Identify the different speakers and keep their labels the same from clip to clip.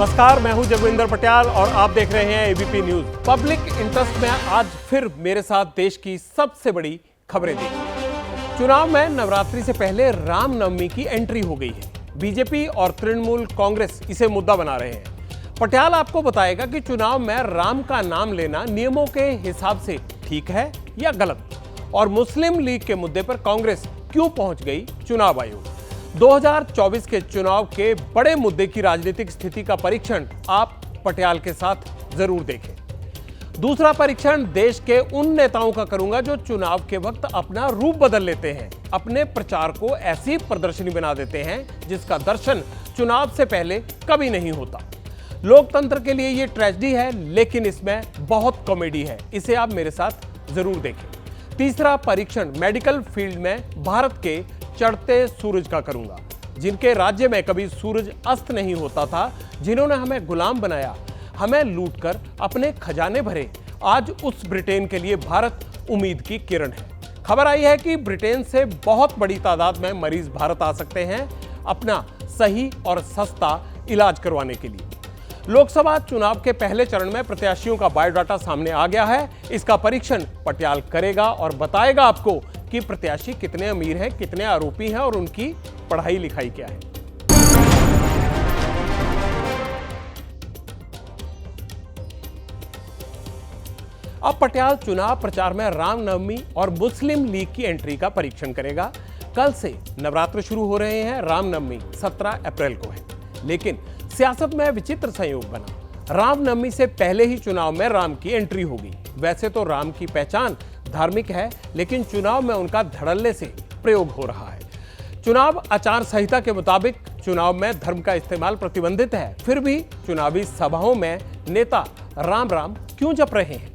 Speaker 1: नमस्कार, मैं हूं जगविंदर पटियाल और आप देख रहे हैं एबीपी न्यूज। पब्लिक इंटरेस्ट में आज फिर मेरे साथ देश की सबसे बड़ी खबरें देखिए। चुनाव में नवरात्रि से पहले रामनवमी की एंट्री हो गई है। बीजेपी और तृणमूल कांग्रेस इसे मुद्दा बना रहे हैं। पटियाल आपको बताएगा कि चुनाव में राम का नाम लेना नियमों के हिसाब से ठीक है या गलत, और मुस्लिम लीग के मुद्दे पर कांग्रेस क्यों पहुंच गई चुनाव आयोग। 2024 के चुनाव के बड़े मुद्दे की राजनीतिक स्थिति का परीक्षण आप पटियाल के साथ जरूर देखें। दूसरा परीक्षण देश के उन नेताओं का करूंगा जो चुनाव के वक्त अपना रूप बदल लेते हैं, अपने प्रचार को ऐसी प्रदर्शनी बना देते हैं जिसका दर्शन चुनाव से पहले कभी नहीं होता। लोकतंत्र के लिए यह ट्रेजेडी है, लेकिन इसमें बहुत कॉमेडी है। इसे आप मेरे साथ जरूर देखें। तीसरा परीक्षण मेडिकल फील्ड में भारत के चढ़ते सूरज का करूंगा, जिनके राज्य में कभी सूरज अस्त नहीं होता था, जिन्होंने हमें गुलाम बनाया, हमें लूटकर अपने खजाने भरे। आज उस ब्रिटेन के लिए भारत उम्मीद की किरण है। खबर आई है कि ब्रिटेन से बहुत बड़ी तादाद में मरीज भारत आ सकते हैं अपना सही और सस्ता इलाज करवाने के लिए। लोकसभा चुनाव के पहले चरण में प्रत्याशियों का बायोडाटा सामने आ गया है। इसका परीक्षण पटियाल करेगा और बताएगा आपको कि प्रत्याशी कितने अमीर हैं, कितने आरोपी हैं और उनकी पढ़ाई लिखाई क्या है। अब पटियाल चुनाव प्रचार में रामनवमी और मुस्लिम लीग की एंट्री का परीक्षण करेगा। कल से नवरात्र शुरू हो रहे हैं। रामनवमी 17 अप्रैल को है, लेकिन सियासत में विचित्र संयोग बना। रामनवमी से पहले ही चुनाव में राम की एंट्री होगी। वैसे तो राम की पहचान धार्मिक है, लेकिन चुनाव में उनका धड़ल्ले से प्रयोग हो रहा है। चुनाव आचार संहिता के मुताबिक चुनाव में धर्म का इस्तेमाल प्रतिबंधित है। फिर भी चुनावी सभाओं में नेता राम राम क्यों जप रहे हैं?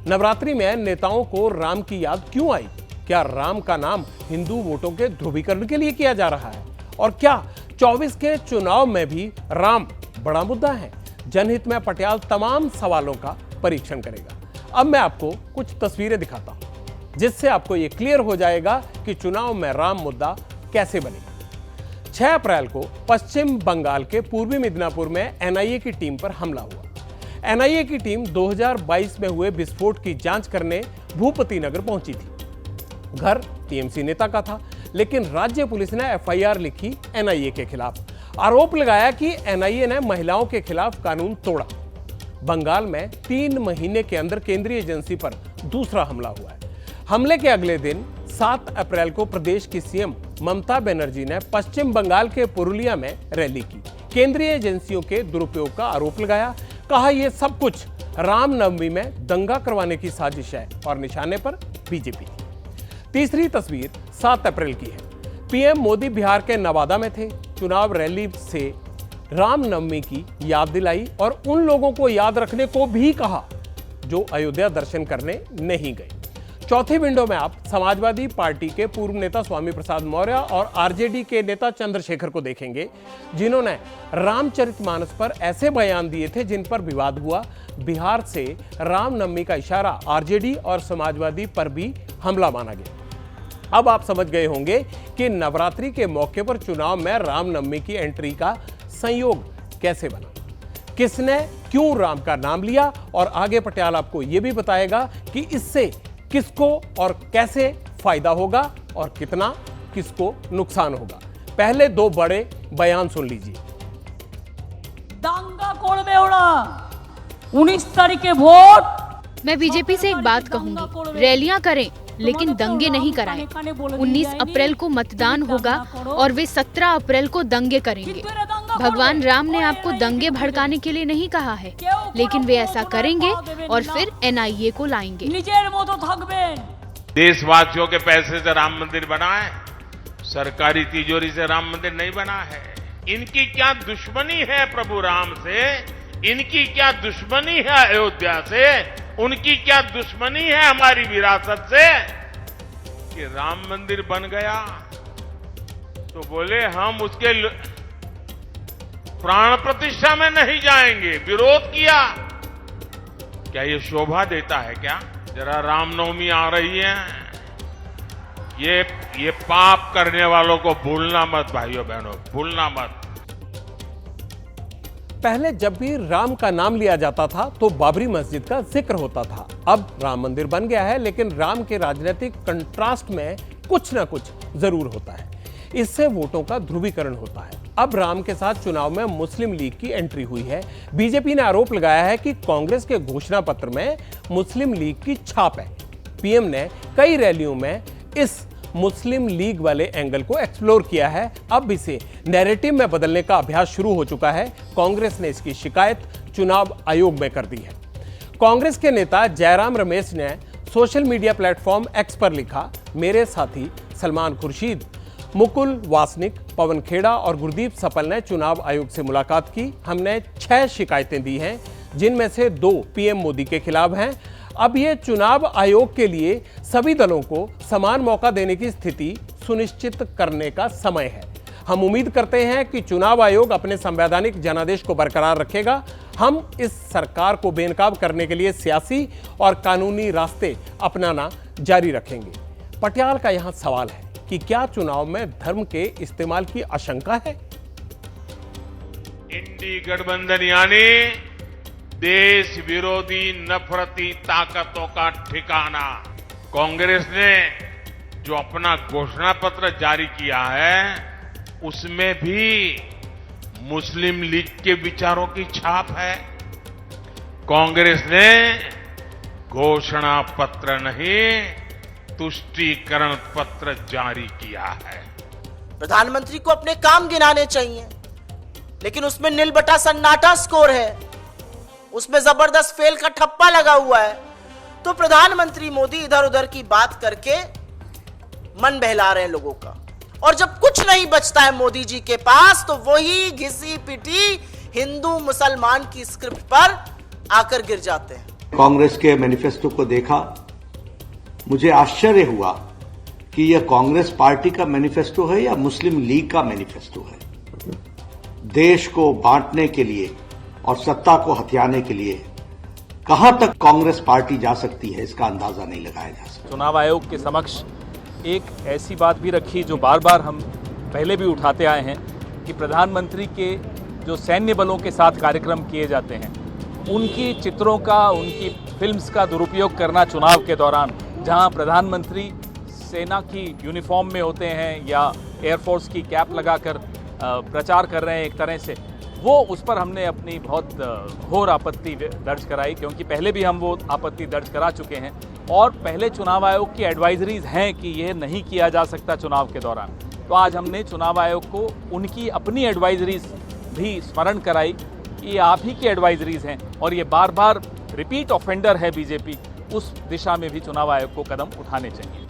Speaker 1: नवरात्रि में नेताओं को राम की याद क्यों आई? क्या राम का नाम हिंदू वोटों के ध्रुवीकरण के लिए किया जा रहा है? और क्या 24 के चुनाव में भी राम बड़ा मुद्दा है? जनहित में पटियाल तमाम सवालों का परीक्षण करेगा। अब मैं आपको कुछ तस्वीरें दिखाता हूं, जिससे आपको यह क्लियर हो जाएगा कि चुनाव में राम मुद्दा कैसे बनेगा। 6 अप्रैल को पश्चिम बंगाल के पूर्वी मिदनापुर में एनआईए की टीम पर हमला हुआ। एनआईए की टीम 2022 में हुए विस्फोट की जांच करने भूपति नगर पहुंची थी। घर टीएमसी नेता का था, लेकिन राज्य पुलिस ने एफआईआर लिखी एनआईए के खिलाफ। आरोप लगाया कि एनआईए ने महिलाओं के खिलाफ कानून तोड़ा। बंगाल में 3 महीने के अंदर केंद्रीय एजेंसी पर दूसरा हमला हुआ है। हमले के अगले दिन 7 अप्रैल को प्रदेश की सीएम ममता बनर्जी ने पश्चिम बंगाल के पुरुलिया में रैली की। केंद्रीय एजेंसियों के दुरुपयोग का आरोप लगाया। कहा यह सब कुछ रामनवमी में दंगा करवाने की साजिश है और निशाने पर बीजेपी। तीसरी तस्वीर 7 अप्रैल की है। पीएम मोदी बिहार के नवादा में थे। चुनाव रैली से रामनवमी की याद दिलाई और उन लोगों को याद रखने को भी कहा जो अयोध्या दर्शन करने नहीं गए। चौथी विंडो में आप समाजवादी पार्टी के पूर्व नेता स्वामी प्रसाद मौर्य और आरजेडी के नेता चंद्रशेखर को देखेंगे, जिन्होंने रामचरितमानस पर ऐसे बयान दिए थे जिन पर विवाद हुआ। बिहार से रामनवमी का इशारा आरजेडी और समाजवादी पर भी हमला माना गया। अब आप समझ गए होंगे कि नवरात्रि के मौके पर चुनाव में रामनवमी की एंट्री का संयोग कैसे बना, किसने क्यों राम का नाम लिया, और आगे पटियाल आपको यह भी बताएगा कि इससे किसको और कैसे फायदा होगा और कितना किसको नुकसान होगा। पहले 2 बड़े बयान सुन लीजिए।
Speaker 2: दांगा করবে ওরা 19 तारीखे वोट।
Speaker 3: मैं बीजेपी से एक बात कहूंगी, रैलियां करें लेकिन दंगे नहीं कराएं। 19 अप्रैल को मतदान होगा और वे 17 अप्रैल को दंगे करेंगे। भगवान राम ने आपको दंगे भड़काने के लिए नहीं कहा है, लेकिन वे ऐसा करेंगे और फिर एनआईए को लाएंगे।
Speaker 4: देशवासियों के पैसे से राम मंदिर बना है, सरकारी तिजोरी से राम मंदिर नहीं बना है। इनकी क्या दुश्मनी है प्रभु राम से? इनकी क्या दुश्मनी है अयोध्या से? उनकी क्या दुश्मनी है हमारी विरासत से कि राम मंदिर बन गया तो बोले हम उसके प्राण प्रतिष्ठा में नहीं जाएंगे, विरोध किया। क्या ये शोभा देता है क्या? जरा रामनवमी आ रही है, ये पाप करने वालों को भूलना मत भाइयों बहनों, भूलना मत।
Speaker 1: पहले जब भी राम का नाम लिया जाता था तो बाबरी मस्जिद का जिक्र होता था। अब राम मंदिर बन गया है, लेकिन राम के राजनीतिक कंट्रास्ट में कुछ ना कुछ जरूर होता है। इससे वोटों का ध्रुवीकरण होता है। अब राम के साथ चुनाव में मुस्लिम लीग की एंट्री हुई है। बीजेपी ने आरोप लगाया है कि कांग्रेस के घोषणा पत्र में मुस्लिम लीग की छाप है। पीएम ने कई रैलियों में इस मुस्लिम लीग वाले एंगल को एक्सप्लोर किया है। अब इसे नैरेटिव में बदलने का अभ्यास शुरू हो चुका है। कांग्रेस ने इसकी शिकायत चुनाव आयोग में कर दी है। कांग्रेस के नेता जयराम रमेश ने सोशल मीडिया प्लेटफॉर्म एक्स पर लिखा, मेरे साथी सलमान खुर्शीद, मुकुल वासनिक, पवन खेड़ा और गुरदीप सपल ने चुनाव आयोग से मुलाकात की। हमने 6 शिकायतें दी हैं, जिनमें से 2 पीएम मोदी के खिलाफ हैं। अब ये चुनाव आयोग के लिए सभी दलों को समान मौका देने की स्थिति सुनिश्चित करने का समय है। हम उम्मीद करते हैं कि चुनाव आयोग अपने संवैधानिक जनादेश को बरकरार रखेगा। हम इस सरकार को बेनकाब करने के लिए सियासी और कानूनी रास्ते अपनाना जारी रखेंगे। पटियाल का यहां सवाल है कि क्या चुनाव में धर्म के इस्तेमाल की आशंका है?
Speaker 4: इंडी गठबंधन यानी देश विरोधी नफरती ताकतों का ठिकाना। कांग्रेस ने जो अपना घोषणा पत्र जारी किया है, उसमें भी मुस्लिम लीग के विचारों की छाप है। कांग्रेस ने घोषणा पत्र नहीं, तुष्टीकरण पत्र जारी किया है।
Speaker 5: प्रधानमंत्री को अपने काम गिनाने चाहिए, लेकिन उसमें नील बटा सन्नाटा स्कोर है, उसमें जबरदस्त फेल का ठप्पा लगा हुआ है। तो प्रधानमंत्री मोदी इधर उधर की बात करके मन बहला रहे हैं लोगों का, और जब कुछ नहीं बचता है मोदी जी के पास, तो वही घिसी पिटी हिंदू मुसलमान की स्क्रिप्ट पर आकर गिर जाते हैं।
Speaker 6: कांग्रेस के मैनिफेस्टो को देखा, मुझे आश्चर्य हुआ कि यह कांग्रेस पार्टी का मैनिफेस्टो है या मुस्लिम लीग का मैनिफेस्टो है। देश को बांटने के लिए और सत्ता को हथियाने के लिए कहां तक कांग्रेस पार्टी जा सकती है, इसका अंदाजा नहीं लगाया जा सकता।
Speaker 7: चुनाव आयोग के समक्ष एक ऐसी बात भी रखी जो बार बार हम पहले भी उठाते आए हैं कि प्रधानमंत्री के जो सैन्य बलों के साथ कार्यक्रम किए जाते हैं, उनकी चित्रों का, उनकी फिल्म्स का दुरुपयोग करना चुनाव के दौरान, जहां प्रधानमंत्री सेना की यूनिफॉर्म में होते हैं या एयरफोर्स की कैप लगाकर प्रचार कर रहे हैं एक तरह से, वो उस पर हमने अपनी बहुत घोर आपत्ति दर्ज कराई, क्योंकि पहले भी हम वो आपत्ति दर्ज करा चुके हैं और पहले चुनाव आयोग की एडवाइजरीज हैं कि यह नहीं किया जा सकता चुनाव के दौरान। तो आज हमने चुनाव आयोग को उनकी अपनी एडवाइजरीज भी स्मरण कराई कि ये आप ही की एडवाइजरीज हैं और ये बार बार रिपीट ऑफेंडर है बीजेपी। उस दिशा में भी चुनाव आयोग को कदम उठाने चाहिए।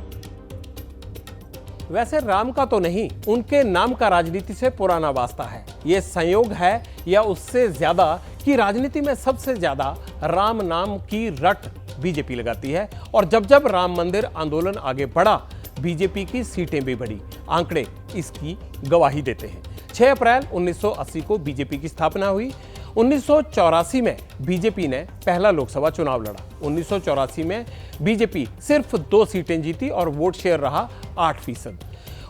Speaker 1: वैसे राम का तो नहीं, उनके नाम का राजनीति से पुराना वास्ता है। ये संयोग है या उससे ज्यादा कि राजनीति में सबसे ज्यादा राम नाम की रट बीजेपी लगाती है, और जब जब राम मंदिर आंदोलन आगे बढ़ा, बीजेपी की सीटें भी बढ़ी। आंकड़े इसकी गवाही देते हैं। 6 अप्रैल 1980 को बीजेपी की स्थापना हुई। 1984 में बीजेपी ने पहला लोकसभा चुनाव लड़ा। 1984 में बीजेपी सिर्फ 2 सीटें जीती और वोट शेयर रहा 8%।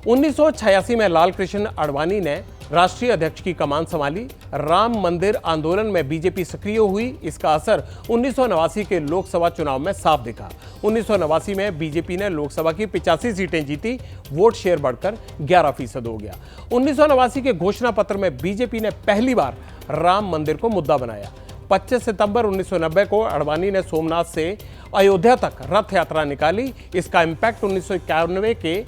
Speaker 1: 1986 में लाल कृष्ण आडवाणी ने राष्ट्रीय अध्यक्ष की कमान संभाली। राम मंदिर आंदोलन में बीजेपी सक्रिय हुई। इसका असर 1989 के लोकसभा चुनाव में साफ दिखा। 1989 में बीजेपी ने लोकसभा की 85 सीटें जीती, वोट शेयर बढ़कर 11% हो गया। 1989 के घोषणा पत्र में बीजेपी ने पहली बार राम मंदिर को मुद्दा बनाया। 25 सितंबर 1990 को आडवाणी ने सोमनाथ से अयोध्या तक रथ यात्रा निकाली। इसका इंपैक्ट 1991 के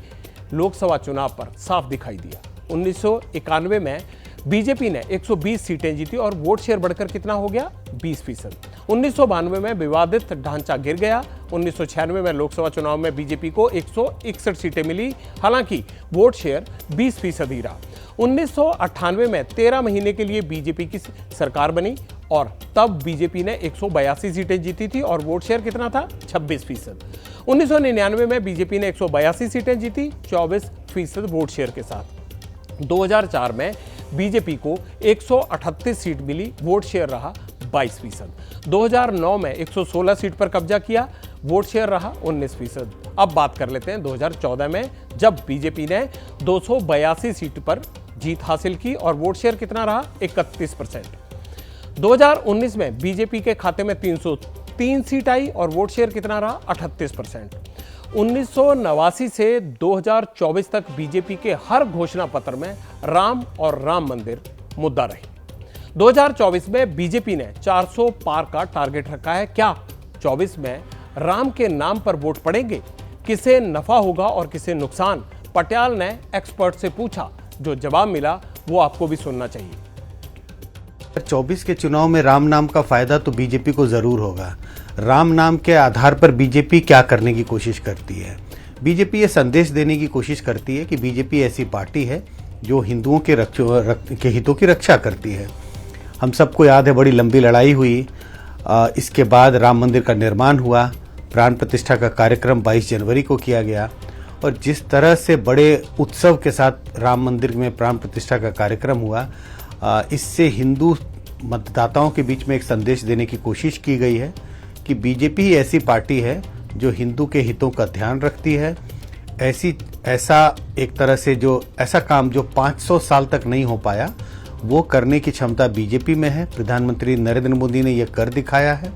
Speaker 1: लोकसभा चुनाव पर साफ दिखाई दिया। 1991 में बीजेपी ने 120 सीटें जीती और वोट शेयर बढ़कर कितना हो गया? 20%। 1992 में विवादित ढांचा गिर गया। 1996 में लोकसभा चुनाव में बीजेपी को 161 सीटें मिली, हालांकि वोट शेयर 20% ही रहा। 1998 में 13 महीने के लिए बीजेपी की सरकार बनी और तब बीजेपी ने 182 सीटें जीती थी और वोट शेयर कितना था? 26%। 1999 में बीजेपी ने 182 सीटें जीती, 24% वोट शेयर के साथ। 2004 में बीजेपी को 138 सीट मिली, वोट शेयर रहा 22%। 2009 में 116 सीट पर कब्जा किया, वोट शेयर रहा 19%। अब बात कर लेते हैं 2014 में, जब बीजेपी ने 282 सीट पर जीत हासिल की और वोट शेयर कितना रहा? 31%। 2019 में बीजेपी के खाते में 303 सीट आई और वोट शेयर कितना रहा? 38%। 1989 से 2024 तक बीजेपी के हर घोषणा पत्र में राम और राम मंदिर मुद्दा रही। 2024 में बीजेपी ने 400 पार का टारगेट रखा है। क्या 24 में राम के नाम पर वोट पड़ेंगे? किसे नफा होगा और किसे नुकसान? पटियाल ने एक्सपर्ट से पूछा। जो जवाब मिला वो आपको भी सुनना चाहिए।
Speaker 8: 24 के चुनाव में राम नाम का फायदा तो बीजेपी को जरूर होगा। राम नाम के आधार पर बीजेपी क्या करने की कोशिश करती है? बीजेपी ये संदेश देने की कोशिश करती है कि बीजेपी ऐसी पार्टी है जो हिंदुओं के हितों की रक्षा करती है। हम सबको याद है, बड़ी लंबी लड़ाई हुई, इसके बाद राम मंदिर का निर्माण हुआ, प्राण प्रतिष्ठा का कार्यक्रम 22 जनवरी को किया गया और जिस तरह से बड़े उत्सव के साथ राम मंदिर में प्राण प्रतिष्ठा का कार्यक्रम हुआ, इससे हिंदू मतदाताओं के बीच में एक संदेश देने की कोशिश की गई है कि बीजेपी ही ऐसी पार्टी है जो हिंदू के हितों का ध्यान रखती है। ऐसा एक तरह से जो ऐसा काम जो 500 साल तक नहीं हो पाया वो करने की क्षमता बीजेपी में है। प्रधानमंत्री नरेंद्र मोदी ने यह कर दिखाया है।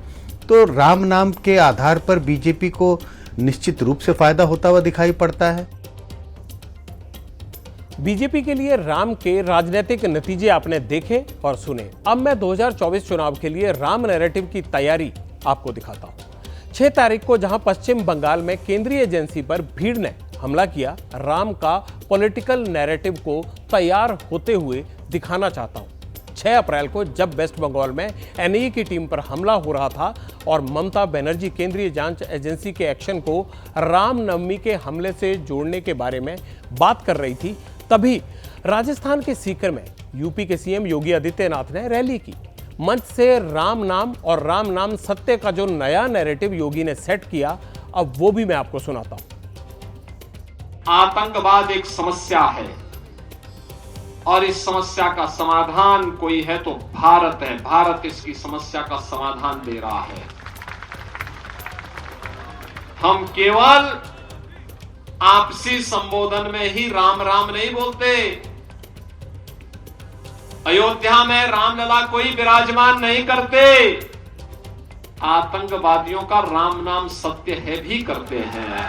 Speaker 8: तो राम नाम के आधार पर बीजेपी को निश्चित रूप से फायदा होता हुआ दिखाई पड़ता है।
Speaker 1: बीजेपी के लिए राम के राजनीतिक नतीजे आपने देखे और सुने। अब मैं 2024 चुनाव के लिए राम नैरेटिव की तैयारी आपको दिखाता हूं। 6 तारीख को जहां पश्चिम बंगाल में केंद्रीय एजेंसी पर भीड़ ने हमला किया, राम का पॉलिटिकल नैरेटिव को तैयार होते हुए दिखाना चाहता हूं। 6 अप्रैल को जब वेस्ट बंगाल में एनआईए की टीम पर हमला हो रहा था और ममता बनर्जी केंद्रीय जांच एजेंसी के एक्शन को रामनवमी के हमले से जोड़ने के बारे में बात कर रही थी, तभी राजस्थान के सीकर में यूपी के सीएम योगी आदित्यनाथ ने रैली की। मंच से राम नाम और राम नाम सत्य का जो नया नैरेटिव योगी ने सेट किया, अब वो भी मैं आपको सुनाता हूं।
Speaker 9: आतंकवाद एक समस्या है और इस समस्या का समाधान कोई है तो भारत है। भारत इसकी समस्या का समाधान दे रहा है। हम केवल आपसी संबोधन में ही राम राम नहीं बोलते। अयोध्या में रामलला कोई विराजमान नहीं करते। आतंकवादियों का राम नाम सत्य है भी करते हैं।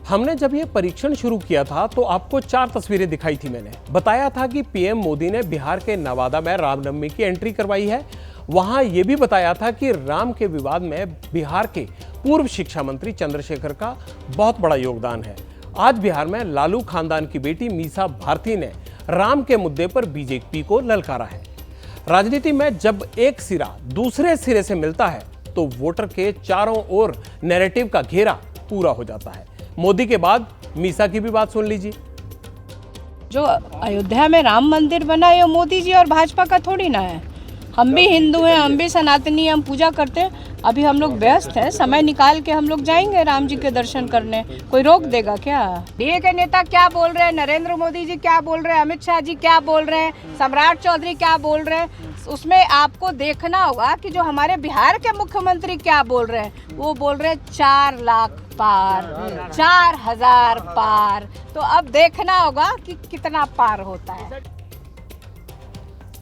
Speaker 1: हमने जब ये परीक्षण शुरू किया था तो आपको 4 तस्वीरें दिखाई थी। मैंने बताया था कि पीएम मोदी ने बिहार के नवादा में रामनवमी की एंट्री करवाई है। वहां यह भी बताया था कि राम के विवाद में बिहार के पूर्व शिक्षा मंत्री चंद्रशेखर का बहुत बड़ा योगदान है। आज बिहार में लालू खानदान की बेटी मीसा भारती ने राम के मुद्दे पर बीजेपी को ललकारा है। राजनीति में जब एक सिरा दूसरे सिरे से मिलता है तो वोटर के चारों ओर नैरेटिव का घेरा पूरा हो जाता है। मोदी के बाद मीसा की भी बात सुन लीजिए।
Speaker 10: जो अयोध्या में राम मंदिर बना है मोदी जी और भाजपा का थोड़ी ना है। हम भी हिंदू हैं, हम भी सनातनी, हम पूजा करते हैं। अभी हम लोग व्यस्त हैं, समय निकाल के हम लोग जाएंगे राम जी के दर्शन करने। कोई रोक देगा क्या? डीए के नेता क्या बोल रहे हैं, नरेंद्र मोदी जी क्या बोल रहे हैं, अमित शाह जी क्या बोल रहे हैं, सम्राट चौधरी क्या बोल रहे हैं, उसमें आपको देखना होगा कि जो हमारे बिहार के मुख्यमंत्री क्या बोल रहे हैं। वो बोल रहे हैं 4 लाख पार, 4000 पार। तो अब देखना होगा कि कितना पार होता है।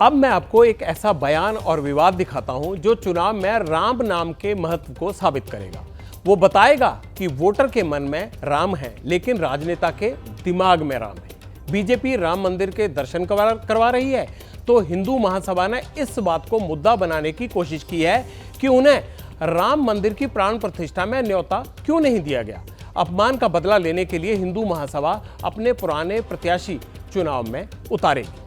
Speaker 1: अब मैं आपको एक ऐसा बयान और विवाद दिखाता हूं जो चुनाव में राम नाम के महत्व को साबित करेगा। वो बताएगा कि वोटर के मन में राम है लेकिन राजनेता के दिमाग में राम है। बीजेपी राम मंदिर के दर्शन करवा रही है तो हिंदू महासभा ने इस बात को मुद्दा बनाने की कोशिश की है कि उन्हें राम मंदिर की प्राण प्रतिष्ठा में न्योता क्यों नहीं दिया गया। अपमान का बदला लेने के लिए हिंदू महासभा अपने पुराने प्रत्याशी चुनाव में उतारेगी।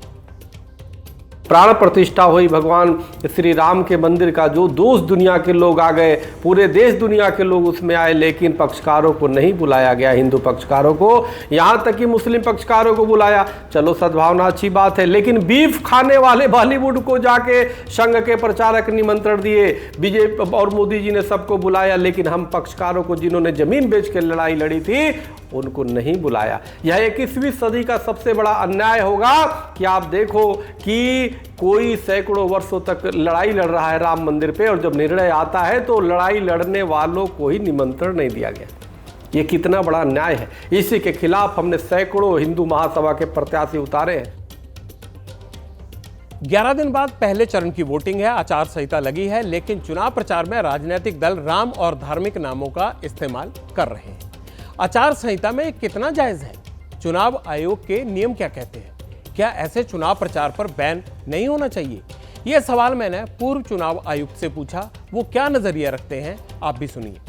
Speaker 11: प्राण प्रतिष्ठा हुई भगवान श्री राम के मंदिर का, जो दोस्त दुनिया के लोग आ गए, पूरे देश दुनिया के लोग उसमें आए, लेकिन पक्षकारों को नहीं बुलाया गया। हिंदू पक्षकारों को, यहाँ तक कि मुस्लिम पक्षकारों को बुलाया। चलो सद्भावना अच्छी बात है, लेकिन बीफ खाने वाले बॉलीवुड को जाके संघ के प्रचारक निमंत्रण दिए। बीजेपी और मोदी जी ने सबको बुलाया, लेकिन हम पक्षकारों को जिन्होंने जमीन बेच के लड़ाई लड़ी थी उनको नहीं बुलाया। यह 21वीं सदी का सबसे बड़ा अन्याय होगा कि आप देखो कि कोई सैकड़ों वर्षों तक लड़ाई लड़ रहा है राम मंदिर पे, और जब निर्णय आता है तो लड़ाई लड़ने वालों को ही निमंत्रण नहीं दिया गया। ये कितना बड़ा अन्याय है। इसी के खिलाफ हमने सैकड़ों हिंदू महासभा के प्रत्याशी उतारे हैं।
Speaker 1: 11 दिन बाद पहले चरण की वोटिंग है, आचार संहिता लगी है, लेकिन चुनाव प्रचार में राजनीतिक दल राम और धार्मिक नामों का इस्तेमाल कर रहे हैं। आचार संहिता में कितना जायज है? चुनाव आयोग के नियम क्या कहते हैं? क्या ऐसे चुनाव प्रचार पर बैन नहीं होना चाहिए? यह सवाल मैंने पूर्व चुनाव आयुक्त से पूछा। वो क्या नजरिया रखते हैं, आप भी सुनिए।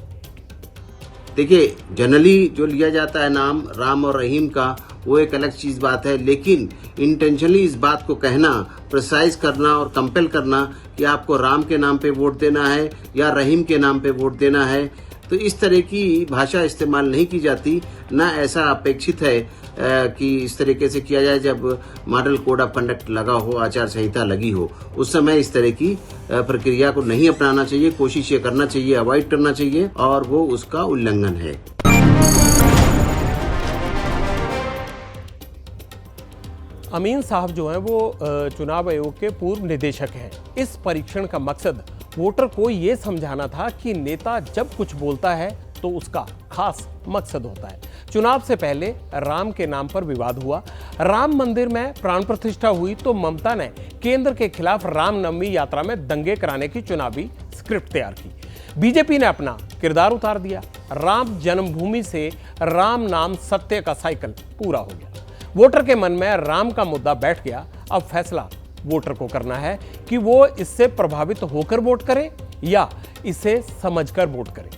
Speaker 12: देखिए, जनरली जो लिया जाता है नाम राम और रहीम का, वो एक अलग चीज बात है, लेकिन इंटेंशनली इस बात को कहना, प्रिसाइज करना और कंपेल करना कि आपको राम के नाम पे वोट देना है या रहीम के नाम पे वोट देना है, तो इस तरह की भाषा इस्तेमाल नहीं की जाती। ना ऐसा अपेक्षित है कि इस तरीके से किया जाए। जब मॉडल कोड ऑफ कंडक्ट लगा हो, आचार संहिता लगी हो, उस समय इस तरह की प्रक्रिया को नहीं अपनाना चाहिए। कोशिश ये करना चाहिए, अवॉइड करना चाहिए, और वो उसका उल्लंघन है।
Speaker 1: अमीन साहब जो हैं वो चुनाव आयोग के पूर्व निदेशक हैं। इस परीक्षण का मकसद वोटर को ये समझाना था कि नेता जब कुछ बोलता है तो उसका खास मकसद होता है। चुनाव से पहले राम के नाम पर विवाद हुआ। राम मंदिर में प्राण प्रतिष्ठा हुई तो ममता ने केंद्र के खिलाफ रामनवमी यात्रा में दंगे कराने की चुनावी स्क्रिप्ट तैयार की। बीजेपी ने अपना किरदार उतार दिया। राम जन्मभूमि से राम नाम सत्य का साइकिल पूरा हो गया। वोटर के मन में राम का मुद्दा बैठ गया। अब फैसला वोटर को करना है कि वो इससे प्रभावित होकर वोट करे या इसे समझकर वोट करे।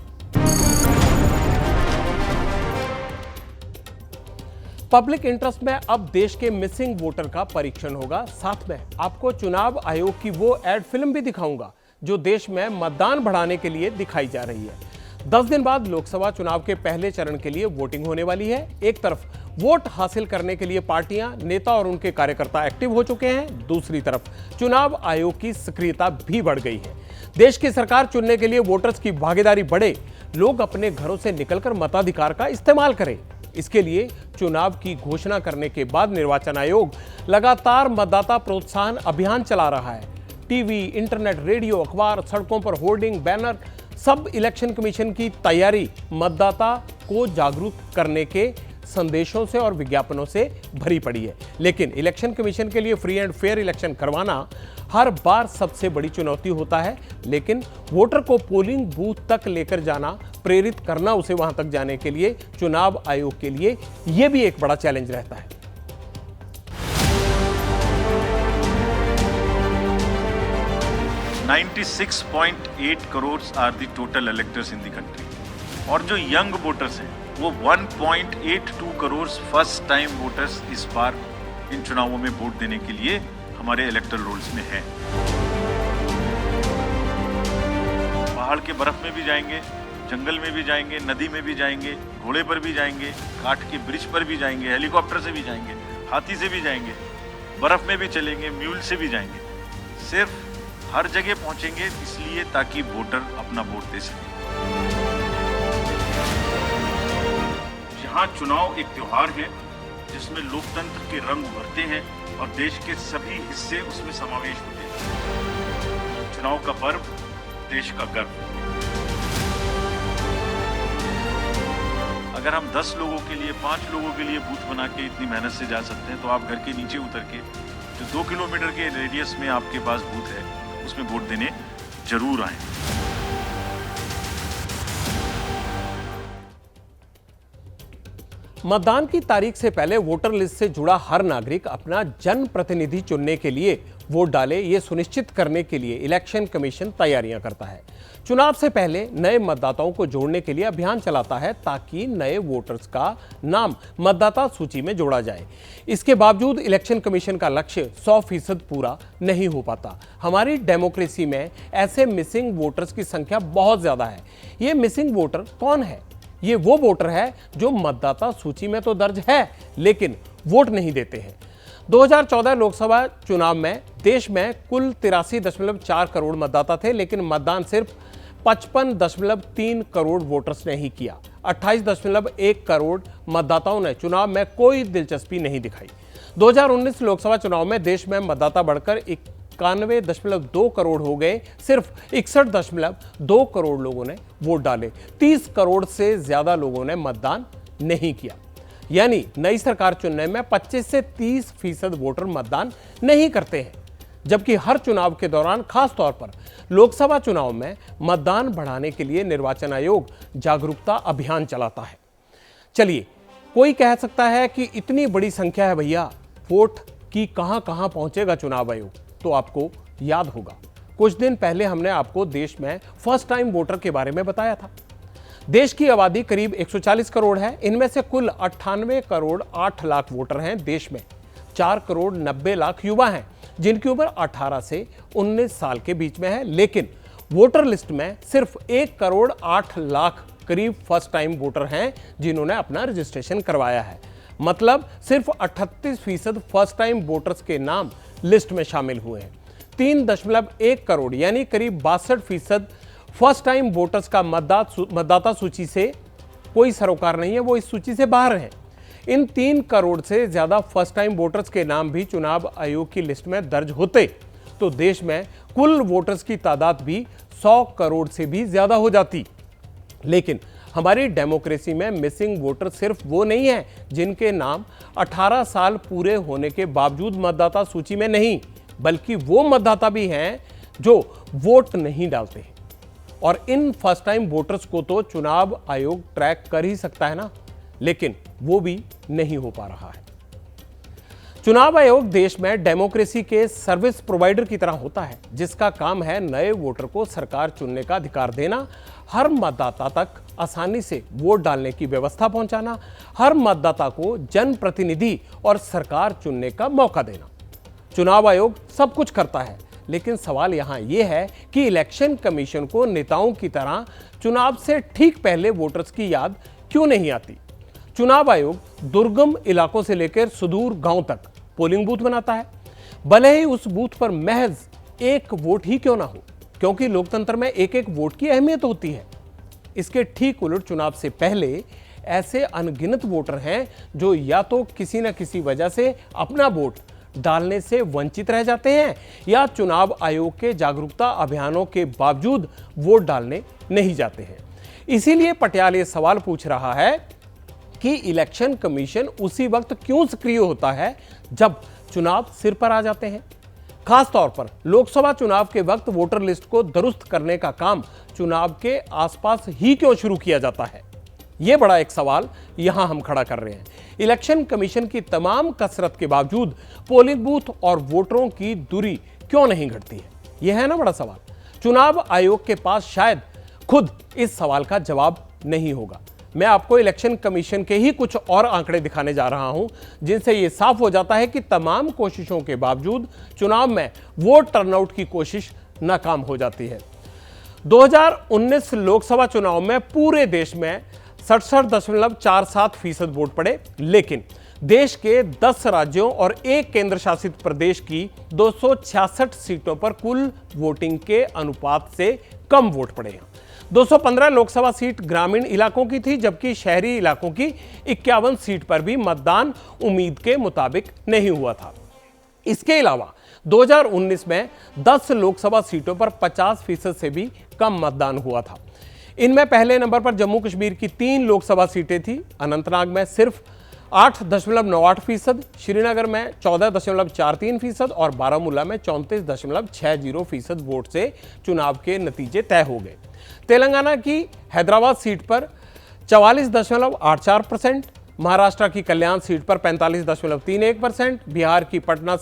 Speaker 1: पब्लिक इंटरेस्ट में अब देश के मिसिंग वोटर का परीक्षण होगा। साथ में आपको चुनाव आयोग की वो एड फिल्म भी दिखाऊंगा जो देश में मतदान बढ़ाने के लिए दिखाई जा रही है। 10 दिन बाद लोकसभा चुनाव के पहले चरण के लिए वोटिंग होने वाली है। एक तरफ वोट हासिल करने के लिए पार्टियां, नेता और उनके कार्यकर्ता एक्टिव हो चुके हैं। दूसरी तरफ चुनाव आयोग की सक्रियता भी बढ़ गई है। देश की सरकार चुनने के लिए वोटर्स की भागीदारी बढ़े, लोग अपने घरों से निकलकर मताधिकार का इस्तेमाल करें। इसके लिए चुनाव की घोषणा करने के बाद निर्वाचन आयोग लगातार मतदाता प्रोत्साहन अभियान चला रहा है। टीवी, इंटरनेट, रेडियो, अखबार, सड़कों पर होर्डिंग, बैनर, सब इलेक्शन कमीशन की तैयारी मतदाता को जागरूक करने के संदेशों से और विज्ञापनों से भरी पड़ी है। लेकिन इलेक्शन कमीशन के लिए फ्री एंड फेयर इलेक्शन करवाना हर बार सबसे बड़ी चुनौती होता है। लेकिन वोटर को पोलिंग बूथ तक लेकर जाना, प्रेरित करना उसे वहां तक जाने के लिए चुनाव आयोग के लिए यह भी एक बड़ा चैलेंज रहता है।
Speaker 13: $96.8 crore are the total electors in the country, और जो यंग वोटर्स हैं वो 1.82 करोड़ फर्स्ट टाइम वोटर्स इस बार इन चुनावों में वोट देने के लिए हमारे इलेक्टरल रोल्स में हैं। पहाड़ के बर्फ में भी जाएंगे, जंगल में भी जाएंगे, नदी में भी जाएंगे, घोड़े पर भी जाएंगे, काठ के ब्रिज पर भी जाएंगे, हेलीकॉप्टर से भी जाएंगे, हाथी से भी जाएंगे, बर्फ में भी चलेंगे, म्यूल से भी जाएंगे। सिर्फ हर जगह पहुंचेंगे इसलिए ताकि वोटर अपना वोट दे सके। यहाँ चुनाव एक त्योहार है जिसमें लोकतंत्र के रंग उभरते हैं और देश के सभी हिस्से उसमें समावेश होते हैं। चुनाव का पर्व, देश का गर्व। अगर हम 10 लोगों के लिए, 5 लोगों के लिए बूथ बना के इतनी मेहनत से जा सकते हैं, तो आप घर के नीचे उतर के जो 2 किलोमीटर के रेडियस में आपके पास बूथ है उसमें वोट देने जरूर आए।
Speaker 1: मतदान की तारीख से पहले वोटर लिस्ट से जुड़ा हर नागरिक अपना जनप्रतिनिधि चुनने के लिए वोट डाले, ये सुनिश्चित करने के लिए इलेक्शन कमीशन तैयारियां करता है। चुनाव से पहले नए मतदाताओं को जोड़ने के लिए अभियान चलाता है ताकि नए वोटर्स का नाम मतदाता सूची में जोड़ा जाए। इसके बावजूद इलेक्शन कमीशन का लक्ष्य 100% पूरा नहीं हो पाता। हमारी डेमोक्रेसी में ऐसे मिसिंग वोटर्स की संख्या बहुत ज्यादा है। ये मिसिंग वोटर कौन है? ये वो वोटर है जो मतदाता सूची में तो दर्ज है लेकिन वोट नहीं देते हैं। 2014 लोकसभा चुनाव में देश में कुल 83.4 करोड़ मतदाता थे, लेकिन मतदान सिर्फ 55.3 करोड़ वोटर्स ने ही किया। 28.1 करोड़ मतदाताओं ने चुनाव में कोई दिलचस्पी नहीं दिखाई। 2019 लोकसभा चुनाव में देश में मतदाता बढ़कर 91.2 करोड़ हो गए। सिर्फ 61.2 करोड़ लोगों ने वोट डाले। 30 करोड़ से ज्यादा लोगों ने मतदान नहीं किया। यानी नई सरकार चुनने में 25 से 30% वोटर मतदान नहीं करते हैं। जबकि हर चुनाव के दौरान, खास तौर पर लोकसभा चुनाव में मतदान बढ़ाने के लिए निर्वाचन आयोग जागरूकता अभियान चलाता है। चलिए, कोई कह सकता है कि इतनी बड़ी संख्या है भैया, वोट की कहां कहां पहुंचेगा चुनाव आयोग? तो आपको याद होगा, कुछ दिन पहले हमने आपको देश में फर्स्ट टाइम वोटर के बारे में बताया था। देश की आबादी करीब 140 करोड़ है। इनमें से कुल 98 करोड़ 8 लाख वोटर हैं देश में। 4 करोड़ 90 लाख युवा हैं जिनकी उम्र 18 से 19 साल के बीच में है। लेकिन वोटर लिस्ट में सिर्फ 1 करोड़ 8 लाख करीब फर्स्ट टाइम वोटर हैं जिन्होंने अपना रजिस्ट्रेशन करवाया है। मतलब सिर्फ 38% फर्स्ट टाइम वोटर्स के नाम लिस्ट में शामिल हुए हैं। 3.1 करोड़ यानी करीब 62% फर्स्ट टाइम वोटर्स का मतदाता सूची से कोई सरोकार नहीं है, वो इस सूची से बाहर हैं। इन 3 करोड़ से ज्यादा फर्स्ट टाइम वोटर्स के नाम भी चुनाव आयोग की लिस्ट में दर्ज होते तो देश में कुल वोटर्स की तादाद भी 100 करोड़ से भी ज्यादा हो जाती। लेकिन हमारी डेमोक्रेसी में मिसिंग वोटर सिर्फ वो नहीं है जिनके नाम 18 साल पूरे होने के बावजूद मतदाता सूची में नहीं, बल्कि वो मतदाता भी हैं जो वोट नहीं डालते। और इन फर्स्ट टाइम वोटर्स को तो चुनाव आयोग ट्रैक कर ही सकता है ना, लेकिन वो भी नहीं हो पा रहा है। चुनाव आयोग देश में डेमोक्रेसी के सर्विस प्रोवाइडर की तरह होता है, जिसका काम है नए वोटर को सरकार चुनने का अधिकार देना, हर मतदाता तक आसानी से वोट डालने की व्यवस्था पहुंचाना, हर मतदाता को जनप्रतिनिधि और सरकार चुनने का मौका देना। चुनाव आयोग सब कुछ करता है, लेकिन सवाल यहां यह है कि इलेक्शन कमीशन को नेताओं की तरह चुनाव से ठीक पहले वोटर्स की याद क्यों नहीं आती? चुनाव आयोग दुर्गम इलाकों से लेकर सुदूर गांव तक पोलिंग बूथ बनाता है, भले ही उस बूथ पर महज एक वोट ही क्यों ना हो, क्योंकि लोकतंत्र में एक एक वोट की अहमियत होती है। इसके ठीक उलट चुनाव से पहले ऐसे अनगिनत वोटर हैं जो या तो किसी न किसी वजह से अपना वोट डालने से वंचित रह जाते हैं या चुनाव आयोग के जागरूकता अभियानों के बावजूद वोट डालने नहीं जाते हैं। इसीलिए पटियाल ये सवाल पूछ रहा है कि इलेक्शन कमीशन उसी वक्त क्यों सक्रिय होता है जब चुनाव सिर पर आ जाते हैं। खास तौर पर लोकसभा चुनाव के वक्त वोटर लिस्ट को दुरुस्त करने का काम चुनाव के आसपास ही क्यों शुरू किया जाता है? यह बड़ा एक सवाल यहां हम खड़ा कर रहे हैं। इलेक्शन कमीशन की तमाम कसरत के बावजूद पोलिंग बूथ और वोटरों की दूरी क्यों नहीं घटती है? यह है ना बड़ा सवाल। चुनाव आयोग के पास शायद खुद इस सवाल का जवाब नहीं होगा। मैं आपको इलेक्शन कमीशन के ही कुछ और आंकड़े दिखाने जा रहा हूं, जिनसे यह साफ हो जाता है कि तमाम कोशिशों के बावजूद चुनाव में वोट टर्नआउट की कोशिश नाकाम हो जाती है। 2019 लोकसभा चुनाव में पूरे देश में 67.47% वोट पड़े, लेकिन देश के 10 राज्यों और एक केंद्र शासित प्रदेश की 266 सीटों पर कुल वोटिंग के अनुपात से कम वोट पड़े हैं। 215 लोकसभा सीट ग्रामीण इलाकों की थी, जबकि शहरी इलाकों की 51 सीट पर भी मतदान उम्मीद के मुताबिक नहीं हुआ था। इसके अलावा 2019 में 10 लोकसभा सीटों पर 50% से भी कम मतदान हुआ था। इनमें पहले नंबर पर जम्मू कश्मीर की 3 लोकसभा सीटें थी। अनंतनाग में सिर्फ 8.98%, श्रीनगर में 14.43% और बारामूला में 34.60% वोट से चुनाव के नतीजे तय हो गए। तेलंगाना की हैदराबाद सीट पर 44.84%, महाराष्ट्र की कल्याण सीट पर 45.31%, बिहार की पटना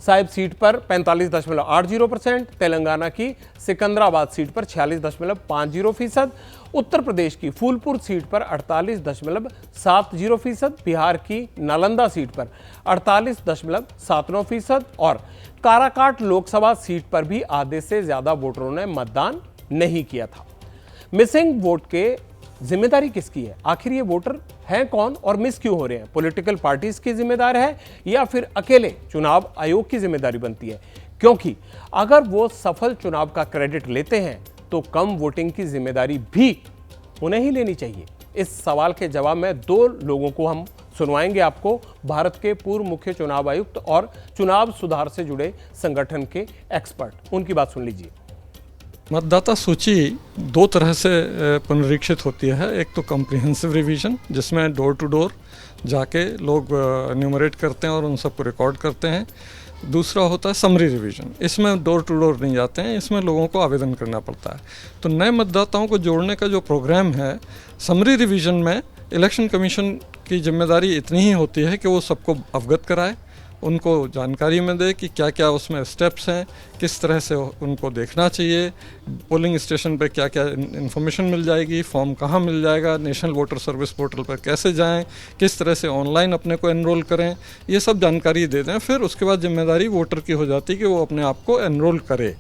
Speaker 1: साहिब सीट पर 45.80%, तेलंगाना की सिकंदराबाद सीट पर 46.50%, उत्तर प्रदेश की फूलपुर सीट पर 48.70%, बिहार की नालंदा सीट पर 48.79% और काराकाट लोकसभा सीट पर भी आधे से ज्यादा वोटरों ने मतदान नहीं किया था। मिसिंग वोट के जिम्मेदारी किसकी है? आखिर ये वोटर हैं कौन और मिस क्यों हो रहे हैं? पॉलिटिकल पार्टीज की जिम्मेदार है या फिर अकेले चुनाव आयोग की जिम्मेदारी बनती है? क्योंकि अगर वो सफल चुनाव का क्रेडिट लेते हैं तो कम वोटिंग की जिम्मेदारी भी उन्हें ही लेनी चाहिए। इस सवाल के जवाब में 2 लोगों को हम सुनवाएंगे आपको, भारत के पूर्व मुख्य चुनाव आयुक्त और चुनाव सुधार से जुड़े संगठन के एक्सपर्ट। उनकी बात सुन लीजिए।
Speaker 14: मतदाता सूची 2 तरह से पुनरीक्षित होती है। एक तो कॉम्प्रिहेंसिव रिवीजन, जिसमें डोर टू डोर जाके लोग न्यूमरेट करते हैं और उन सबको रिकॉर्ड करते हैं। दूसरा होता है समरी रिवीजन। इसमें डोर टू डोर नहीं जाते हैं, इसमें लोगों को आवेदन करना पड़ता है। तो नए मतदाताओं को जोड़ने का जो प्रोग्राम है, समरी रिवीजन में इलेक्शन कमीशन की जिम्मेदारी इतनी ही होती है कि वो सबको अवगत कराए, उनको जानकारी में दे कि क्या क्या उसमें स्टेप्स हैं, किस तरह से उनको देखना चाहिए, पोलिंग स्टेशन पे क्या क्या इन्फॉर्मेशन मिल जाएगी, फॉर्म कहाँ मिल जाएगा, नेशनल वोटर सर्विस पोर्टल पर कैसे जाएं, किस तरह से ऑनलाइन अपने को एनरोल करें, ये सब जानकारी दे दें। फिर उसके बाद जिम्मेदारी वोटर की हो जाती है कि वो अपने आप को एनरोल करे।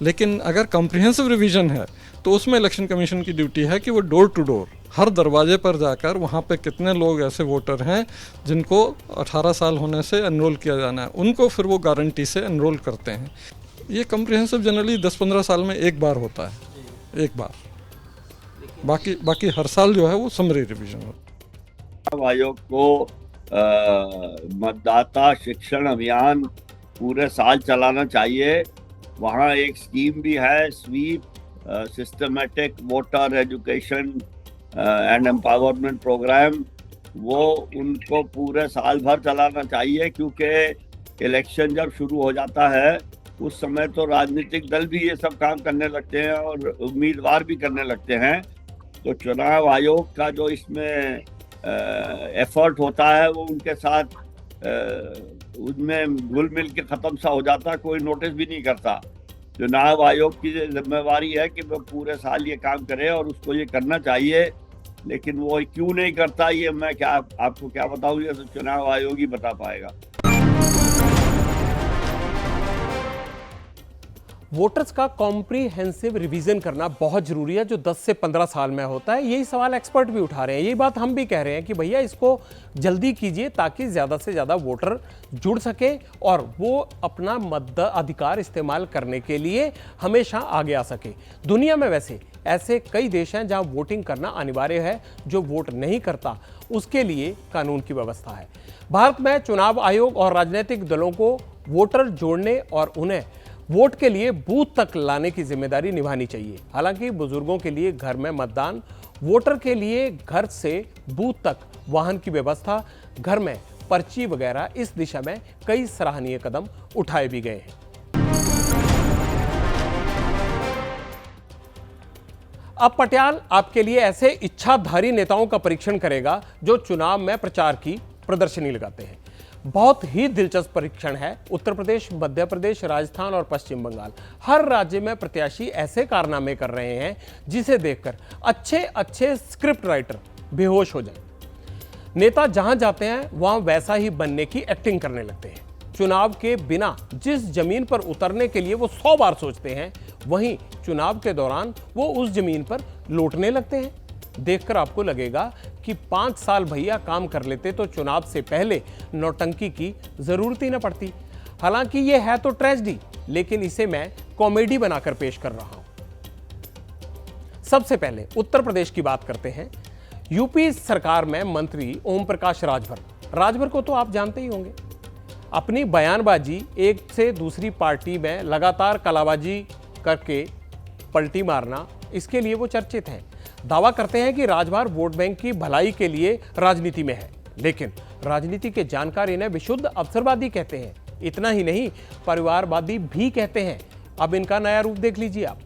Speaker 14: लेकिन अगर कॉम्प्रिहेंसिव रिवीजन है तो उसमें इलेक्शन कमीशन की ड्यूटी है कि वो डोर टू डोर हर दरवाजे पर जाकर वहाँ पे कितने लोग ऐसे वोटर हैं जिनको 18 साल होने से एनरोल किया जाना है, उनको फिर वो गारंटी से एनरोल करते हैं। ये कॉम्प्रिहेंसिव जनरली 10-15 साल में एक बार होता है, एक बार। बाकी हर साल जो है वो समरी रिवीजन होता है।
Speaker 15: आयोग को मतदाता शिक्षण अभियान पूरे साल चलाना चाहिए। वहाँ एक स्कीम भी है, SVEEP systematic voter education and empowerment programme, वो उनको पूरे साल भर चलाना चाहिए, क्योंकि इलेक्शन जब शुरू हो जाता है उस समय तो राजनीतिक दल भी ये सब काम करने लगते हैं और उम्मीदवार भी करने लगते हैं। तो चुनाव आयोग का जो इसमें एफर्ट होता है वो उनके साथ उनमें घुल मिल के ख़त्म सा हो जाता है, कोई नोटिस भी नहीं करता। चुनाव आयोग की जिम्मेवारी है कि वो पूरे साल ये काम करे और उसको ये करना चाहिए, लेकिन वो क्यों नहीं करता ये मैं आपको क्या बताऊं, ये तो चुनाव आयोग ही बता पाएगा।
Speaker 1: वोटर्स का कॉम्प्रिहेंसिव रिवीजन करना बहुत जरूरी है, जो 10 से 15 साल में होता है। यही सवाल एक्सपर्ट भी उठा रहे हैं, यही बात हम भी कह रहे हैं कि भैया इसको जल्दी कीजिए ताकि ज़्यादा से ज़्यादा वोटर जुड़ सके और वो अपना मताधिकार इस्तेमाल करने के लिए हमेशा आगे आ सके। दुनिया में वैसे ऐसे कई देश हैं जहां वोटिंग करना अनिवार्य है, जो वोट नहीं करता उसके लिए कानून की व्यवस्था है। भारत में चुनाव आयोग और राजनीतिक दलों को वोटर जोड़ने और उन्हें वोट के लिए बूथ तक लाने की जिम्मेदारी निभानी चाहिए। हालांकि बुजुर्गों के लिए घर में मतदान, वोटर के लिए घर से बूथ तक वाहन की व्यवस्था, घर में पर्ची वगैरह, इस दिशा में कई सराहनीय कदम उठाए भी गए हैं। अब पटियाल आपके लिए ऐसे इच्छाधारी नेताओं का परीक्षण करेगा जो चुनाव में प्रचार की प्रदर्शनी लगाते हैं। बहुत ही दिलचस्प परीक्षण है। उत्तर प्रदेश, मध्य प्रदेश, राजस्थान और पश्चिम बंगाल, हर राज्य में प्रत्याशी ऐसे कारनामे कर रहे हैं जिसे देखकर अच्छे स्क्रिप्ट राइटर बेहोश हो जाएं। नेता जहां जाते हैं वहां वैसा ही बनने की एक्टिंग करने लगते हैं। चुनाव के बिना जिस जमीन पर उतरने के लिए वो 100 बार सोचते हैं, वहीं चुनाव के दौरान वो उस जमीन पर लौटने लगते हैं। देखकर आपको लगेगा कि 5 साल भैया काम कर लेते तो चुनाव से पहले नौटंकी की जरूरत ही न पड़ती। हालांकि ये है तो ट्रेजेडी, लेकिन इसे मैं कॉमेडी बनाकर पेश कर रहा हूं। सबसे पहले उत्तर प्रदेश की बात करते हैं। यूपी सरकार में मंत्री ओम प्रकाश राजभर को तो आप जानते ही होंगे। अपनी बयानबाजी, एक से दूसरी पार्टी में लगातार कलाबाजी करके पलटी मारना, इसके लिए वो चर्चित हैं। दावा करते हैं कि राजभर वोट बैंक की भलाई के लिए राजनीति में है, लेकिन राजनीति के जानकार इन्हें विशुद्ध अवसरवादी कहते हैं। इतना ही नहीं, परिवारवादी भी कहते हैं। अब इनका नया रूप देख लीजिए आप।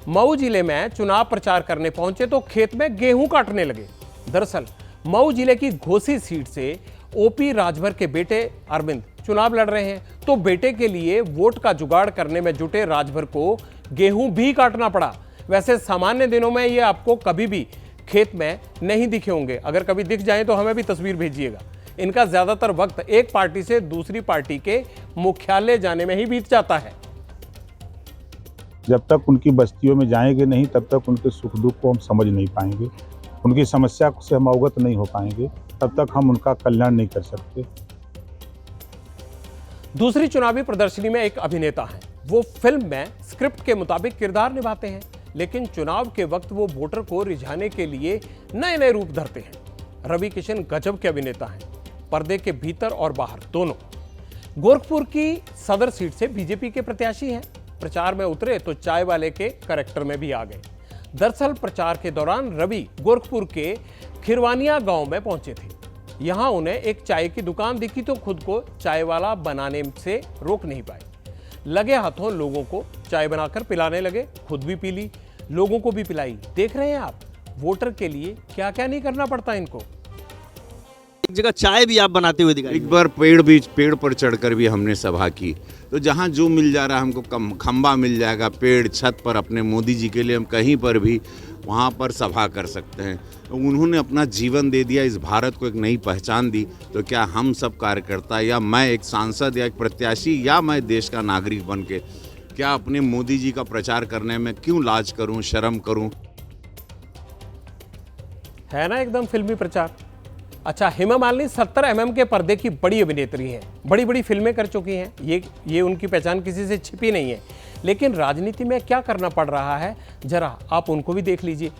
Speaker 1: मऊ जिले में चुनाव प्रचार करने पहुंचे तो खेत में गेहूं काटने लगे। दरअसल मऊ जिले की घोसी सीट से ओपी राजभर के बेटे अरविंद चुनाव लड़ रहे हैं, तो बेटे के लिए वोट का जुगाड़ करने में जुटे राजभर को गेहूं भी काटना पड़ा। वैसे सामान्य दिनों में ये आपको कभी भी खेत में नहीं दिखे होंगे। अगर कभी दिख जाएं तो हमें भी तस्वीर भेजिएगा। इनका ज्यादातर वक्त एक पार्टी से दूसरी पार्टी के मुख्यालय जाने में ही बीत जाता है।
Speaker 16: जब तक उनकी बस्तियों में जाएंगे नहीं, तब तक उनके सुख दुख को हम समझ नहीं पाएंगे, उनकी समस्या से हम अवगत नहीं हो पाएंगे, तब तक हम उनका कल्याण नहीं कर सकते।
Speaker 1: दूसरी चुनावी प्रदर्शनी में एक अभिनेता है। वो फिल्म में स्क्रिप्ट के मुताबिक किरदार निभाते हैं, लेकिन चुनाव के वक्त वो वोटर को रिझाने के लिए नए नए रूप धरते हैं। रवि किशन गजब के अभिनेता हैं, पर्दे के भीतर और बाहर दोनों। गोरखपुर की सदर सीट से बीजेपी के प्रत्याशी हैं। प्रचार में उतरे तो चाय वाले के कैरेक्टर में भी आ गए। दरअसल प्रचार के दौरान रवि गोरखपुर के खिरवानिया गांव में पहुंचे थे। यहां उन्हें एक चाय की दुकान दिखी तो खुद को चाय वाला बनाने से रोक नहीं पाए। लगे हाथों लोगों को चाय बनाकर पिलाने लगे, खुद भी पी ली, लोगों को भी पिलाई। देख रहे हैं आप, वोटर के लिए क्या क्या नहीं करना पड़ता इनको।
Speaker 17: एक जगह चाय भी आप बनाते हुए दिखाई।
Speaker 18: एक बार पेड़ पर चढ़कर भी हमने सभा की, तो जहाँ जो मिल जा रहा है हमको, खंबा मिल जाएगा, पेड़, छत पर अपने मोदी जी के लिए हम कहीं पर भी वहाँ पर सभा कर सकते हैं। तो उन्होंने अपना जीवन दे दिया, इस भारत को एक नई पहचान दी। तो क्या हम सब कार्यकर्ता या मैं एक सांसद या एक प्रत्याशी या मैं देश का नागरिक बन के क्या अपने मोदी जी का प्रचार करने में क्यों लाज करूं, शर्म करूं।
Speaker 1: है ना एकदम फिल्मी प्रचार। अच्छा, हेमा मालिनी 70 mm के पर्दे की बड़ी अभिनेत्री हैं, बड़ी बड़ी फिल्में कर चुकी हैं, ये उनकी पहचान किसी से छिपी नहीं है। लेकिन राजनीति में क्या करना पड़ रहा है, जरा आप उनको भी देख लीजिए।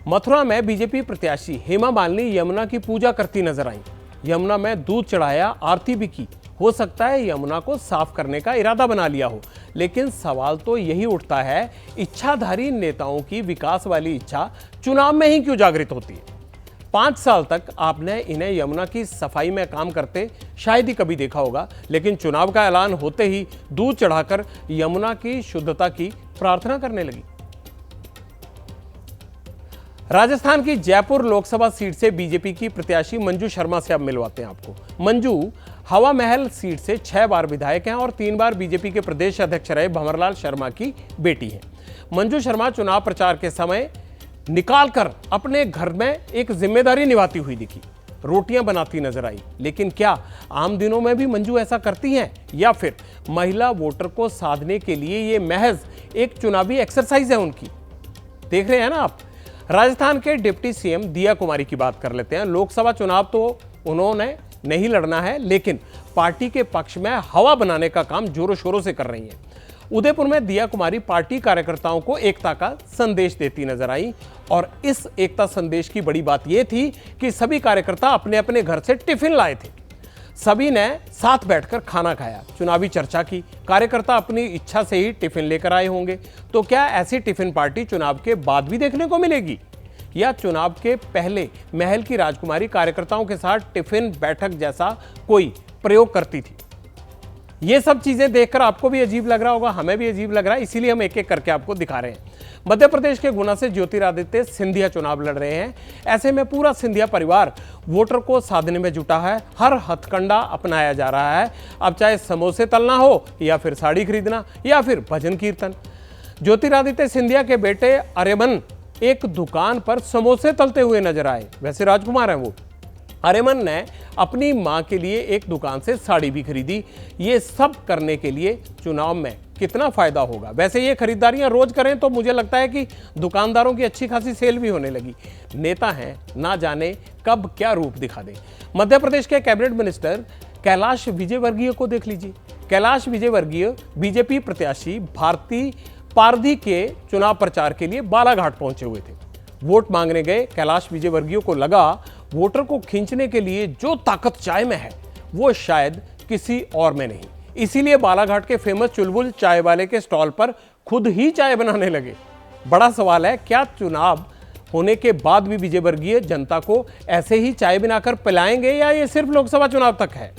Speaker 1: मथुरा में बीजेपी प्रत्याशी हेमा मालिनी यमुना की पूजा करती नजर आई। यमुना में दूध चढ़ाया, आरती भी की। हो सकता है यमुना को साफ करने का इरादा बना लिया हो, लेकिन सवाल तो यही उठता है, इच्छाधारी नेताओं की विकास वाली इच्छा चुनाव में ही क्यों जागृत होती है। 5 साल तक आपने इन्हें यमुना की सफाई में काम करते शायद ही कभी देखा होगा, लेकिन चुनाव का ऐलान होते ही दूध चढ़ाकर यमुना की शुद्धता की प्रार्थना करने लगी। राजस्थान की जयपुर लोकसभा सीट से बीजेपी की प्रत्याशी मंजू शर्मा से अब मिलवाते हैं आपको। मंजू हवा महल सीट से 6 बार विधायक हैं और 3 बार बीजेपी के प्रदेश अध्यक्ष रहे भंवरलाल शर्मा की बेटी हैं। मंजू शर्मा चुनाव प्रचार के समय निकालकर अपने घर में एक जिम्मेदारी निभाती हुई दिखी, रोटियां बनाती नजर आई। लेकिन क्या आम दिनों में भी मंजू ऐसा करती हैं, या फिर महिला वोटर को साधने के लिए ये महज एक चुनावी एक्सरसाइज है उनकी। देख रहे हैं ना आप। राजस्थान के डिप्टी सीएम दिया कुमारी की बात कर लेते हैं। लोकसभा चुनाव तो उन्होंने नहीं लड़ना है, लेकिन पार्टी के पक्ष में हवा बनाने का काम जोरों शोरों से कर रही हैं। उदयपुर में दिया कुमारी पार्टी कार्यकर्ताओं को एकता का संदेश देती नजर आई, और इस एकता संदेश की बड़ी बात यह थी कि सभी कार्यकर्ता अपने अपने घर से टिफिन लाए थे। सभी ने साथ बैठकर खाना खाया, चुनावी चर्चा की। कार्यकर्ता अपनी इच्छा से ही टिफिन लेकर आए होंगे। तो क्या ऐसी टिफिन पार्टी चुनाव के बाद भी देखने को मिलेगी, या चुनाव के पहले महल की राजकुमारी कार्यकर्ताओं के साथ टिफिन बैठक जैसा कोई प्रयोग करती थी? ये सब चीजें देखकर आपको भी अजीब लग रहा होगा, हमें भी अजीब लग रहा है, इसीलिए हम एक एक करके आपको दिखा रहे हैं। मध्य प्रदेश के गुना से ज्योतिरादित्य सिंधिया चुनाव लड़ रहे हैं। ऐसे में पूरा सिंधिया परिवार वोटर को साधने में जुटा है। हर हथकंडा अपनाया जा रहा है, अब चाहे समोसे तलना हो, या फिर साड़ी खरीदना, या फिर भजन कीर्तन। ज्योतिरादित्य सिंधिया के बेटे अरेमन एक दुकान पर समोसे तलते हुए नजर आए। वैसे राजकुमार हैं वो। अरेमन ने अपनी मां के लिए एक दुकान से साड़ी भी खरीदी। ये सब करने के लिए चुनाव में कितना फायदा होगा। वैसे ये खरीदारियां रोज करें तो मुझे लगता है कि दुकानदारों की अच्छी खासी सेल भी होने लगी। नेता हैं, ना जाने कब क्या रूप दिखा दें। मध्य प्रदेश के कैबिनेट मिनिस्टर कैलाश विजयवर्गीय को देख लीजिए। कैलाश विजयवर्गीय बीजेपी प्रत्याशी भारती पारधी के चुनाव प्रचार के लिए बालाघाट पहुंचे हुए थे। वोट मांगने गए कैलाश विजयवर्गीय को लगा वोटर को खींचने के लिए जो ताकत चाय में है वो शायद किसी और में नहीं। इसीलिए बालाघाट के फेमस चुलबुल चाय वाले के स्टॉल पर खुद ही चाय बनाने लगे। बड़ा सवाल है, क्या चुनाव होने के बाद भी विजयवर्गीय जनता को ऐसे ही चाय बनाकर पिलाएंगे, या ये सिर्फ लोकसभा चुनाव तक है?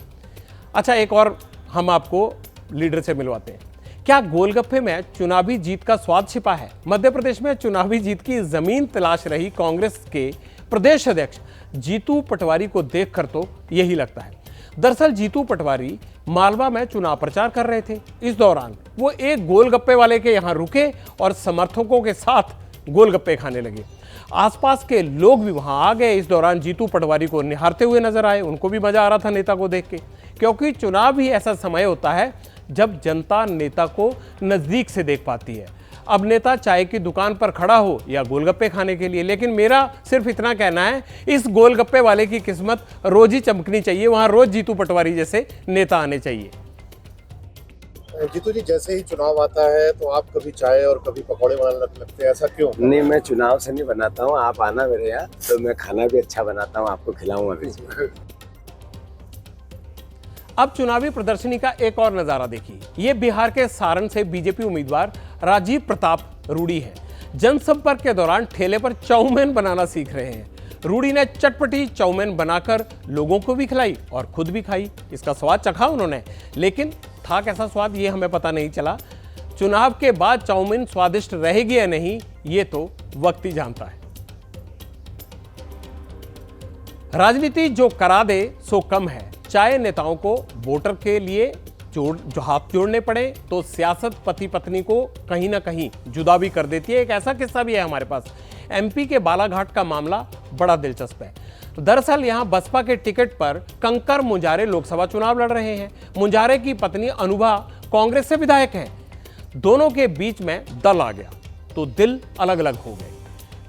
Speaker 1: अच्छा, एक और हम आपको लीडर से मिलवाते हैं। क्या गोलगप्पे में चुनावी जीत का स्वाद छिपा है? मध्य प्रदेश में चुनावी जीत की जमीन तलाश रही कांग्रेस के प्रदेश अध्यक्ष जीतू पटवारी को देखकर तो यही लगता है। दरअसल जीतू पटवारी मालवा में चुनाव प्रचार कर रहे थे। इस दौरान वो एक गोलगप्पे वाले के यहां रुके और समर्थकों के साथ गोलगप्पे खाने लगे। आसपास के लोग भी वहां आ गए। इस दौरान जीतू पटवारी को निहारते हुए नजर आए। उनको भी मजा आ रहा था नेता को देख के, क्योंकि चुनाव ही ऐसा समय होता है जब जनता नेता को नजदीक से देख पाती है। अब नेता चाय की दुकान पर खड़ा हो या गोलगप्पे खाने के लिए, लेकिन मेरा सिर्फ इतना कहना है, इस गोलगप्पे वाले की किस्मत रोज ही चमकनी चाहिए। वहां रोज जीतू पटवारी जैसे नेता आने चाहिए।
Speaker 19: जीतू जी, जैसे ही चुनाव आता है तो आप कभी चाय और कभी पकौड़े बनाने लगते हैं, ऐसा क्यों?
Speaker 20: नहीं, मैं चुनाव से नहीं बनाता हूँ। आप आना मेरे यहाँ तो मैं खाना भी अच्छा बनाता हूँ, आपको खिलाऊंगा भी।
Speaker 1: अब चुनावी प्रदर्शनी का एक और नजारा देखिए। ये बिहार के सारण से बीजेपी उम्मीदवार राजीव प्रताप रूडी है। जनसंपर्क के दौरान ठेले पर चाउमीन बनाना सीख रहे हैं। रूडी ने चटपटी चाउमीन बनाकर लोगों को भी खिलाई और खुद भी खाई। इसका स्वाद चखा उन्होंने, लेकिन था कैसा स्वाद ये हमें पता नहीं चला। चुनाव के बाद चाउमीन स्वादिष्ट रहेगी या नहीं, ये तो वक्त ही जानता है। राजनीति जो करा दे सो कम है। चाहे नेताओं को वोटर के लिए जो हाथ जोड़ने पड़े तो सियासत पति पत्नी को कहीं ना कहीं जुदा भी कर देती है। एक ऐसा किस्सा भी है हमारे पास। एमपी के बालाघाट का मामला बड़ा दिलचस्प है। दरअसल यहां बसपा के टिकट पर कंकर मुंजारे लोकसभा चुनाव लड़ रहे हैं। मुंजारे की पत्नी अनुभा कांग्रेस से विधायक हैं। दोनों के बीच में दल आ गया तो दिल अलग अलग हो गए।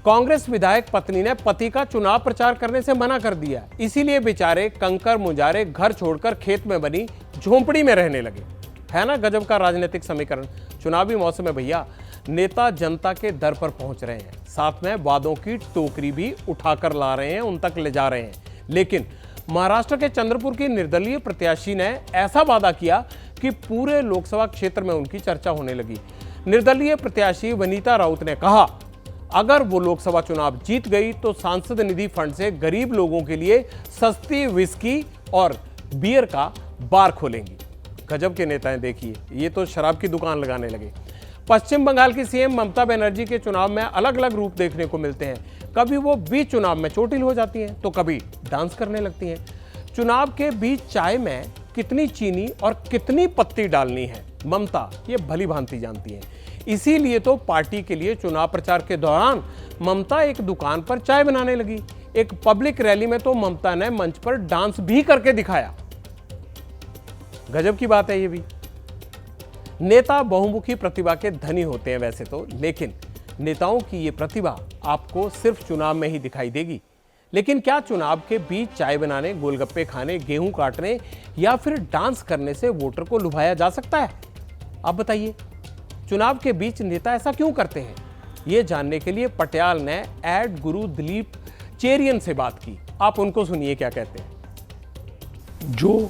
Speaker 1: कांग्रेस विधायक पत्नी ने पति का चुनाव प्रचार करने से मना कर दिया, इसीलिए बेचारे कंकर मुंजारे घर छोड़कर खेत में बनी झोंपड़ी में रहने लगे। है ना गजब का राजनीतिक समीकरण। चुनावी मौसम में भैया नेता जनता के दर पर पहुंच रहे हैं, साथ में वादों की टोकरी भी उठाकर ला रहे हैं, उन तक ले जा रहे हैं। लेकिन महाराष्ट्र के चंद्रपुर की निर्दलीय प्रत्याशी ने ऐसा वादा किया कि पूरे लोकसभा क्षेत्र में उनकी चर्चा होने लगी। निर्दलीय प्रत्याशी वनीता राउत ने कहा अगर वो लोकसभा चुनाव जीत गई तो सांसद निधि फंड से गरीब लोगों के लिए सस्ती विस्की और बियर का बार खोलेंगी। गजब के नेता हैं देखिए, ये तो शराब की दुकान लगाने लगे। पश्चिम बंगाल की सीएम ममता बनर्जी के चुनाव में अलग अलग रूप देखने को मिलते हैं। कभी वो बीच चुनाव में चोटिल हो जाती हैं तो कभी डांस करने लगती हैं। चुनाव के बीच चाय में कितनी चीनी और कितनी पत्ती डालनी है ममता ये भली भांति जानती हैं। इसीलिए तो पार्टी के लिए चुनाव प्रचार के दौरान ममता एक दुकान पर चाय बनाने लगी। एक पब्लिक रैली में तो ममता ने मंच पर डांस भी करके दिखाया। गजब की बात है ये भी। नेता बहुमुखी प्रतिभा के धनी होते हैं वैसे तो, लेकिन नेताओं की ये प्रतिभा आपको सिर्फ चुनाव में ही दिखाई देगी। लेकिन क्या चुनाव के बीच चाय बनाने, गोलगप्पे खाने, गेहूं काटने या फिर डांस करने से वोटर को लुभाया जा सकता है? आप बताइए, चुनाव के बीच नेता ऐसा क्यों करते हैं? ये जानने के लिए पटियाल ने एड गुरु दिलीप चेरियन से बात की। आप उनको सुनिए क्या कहते हैं।
Speaker 21: जो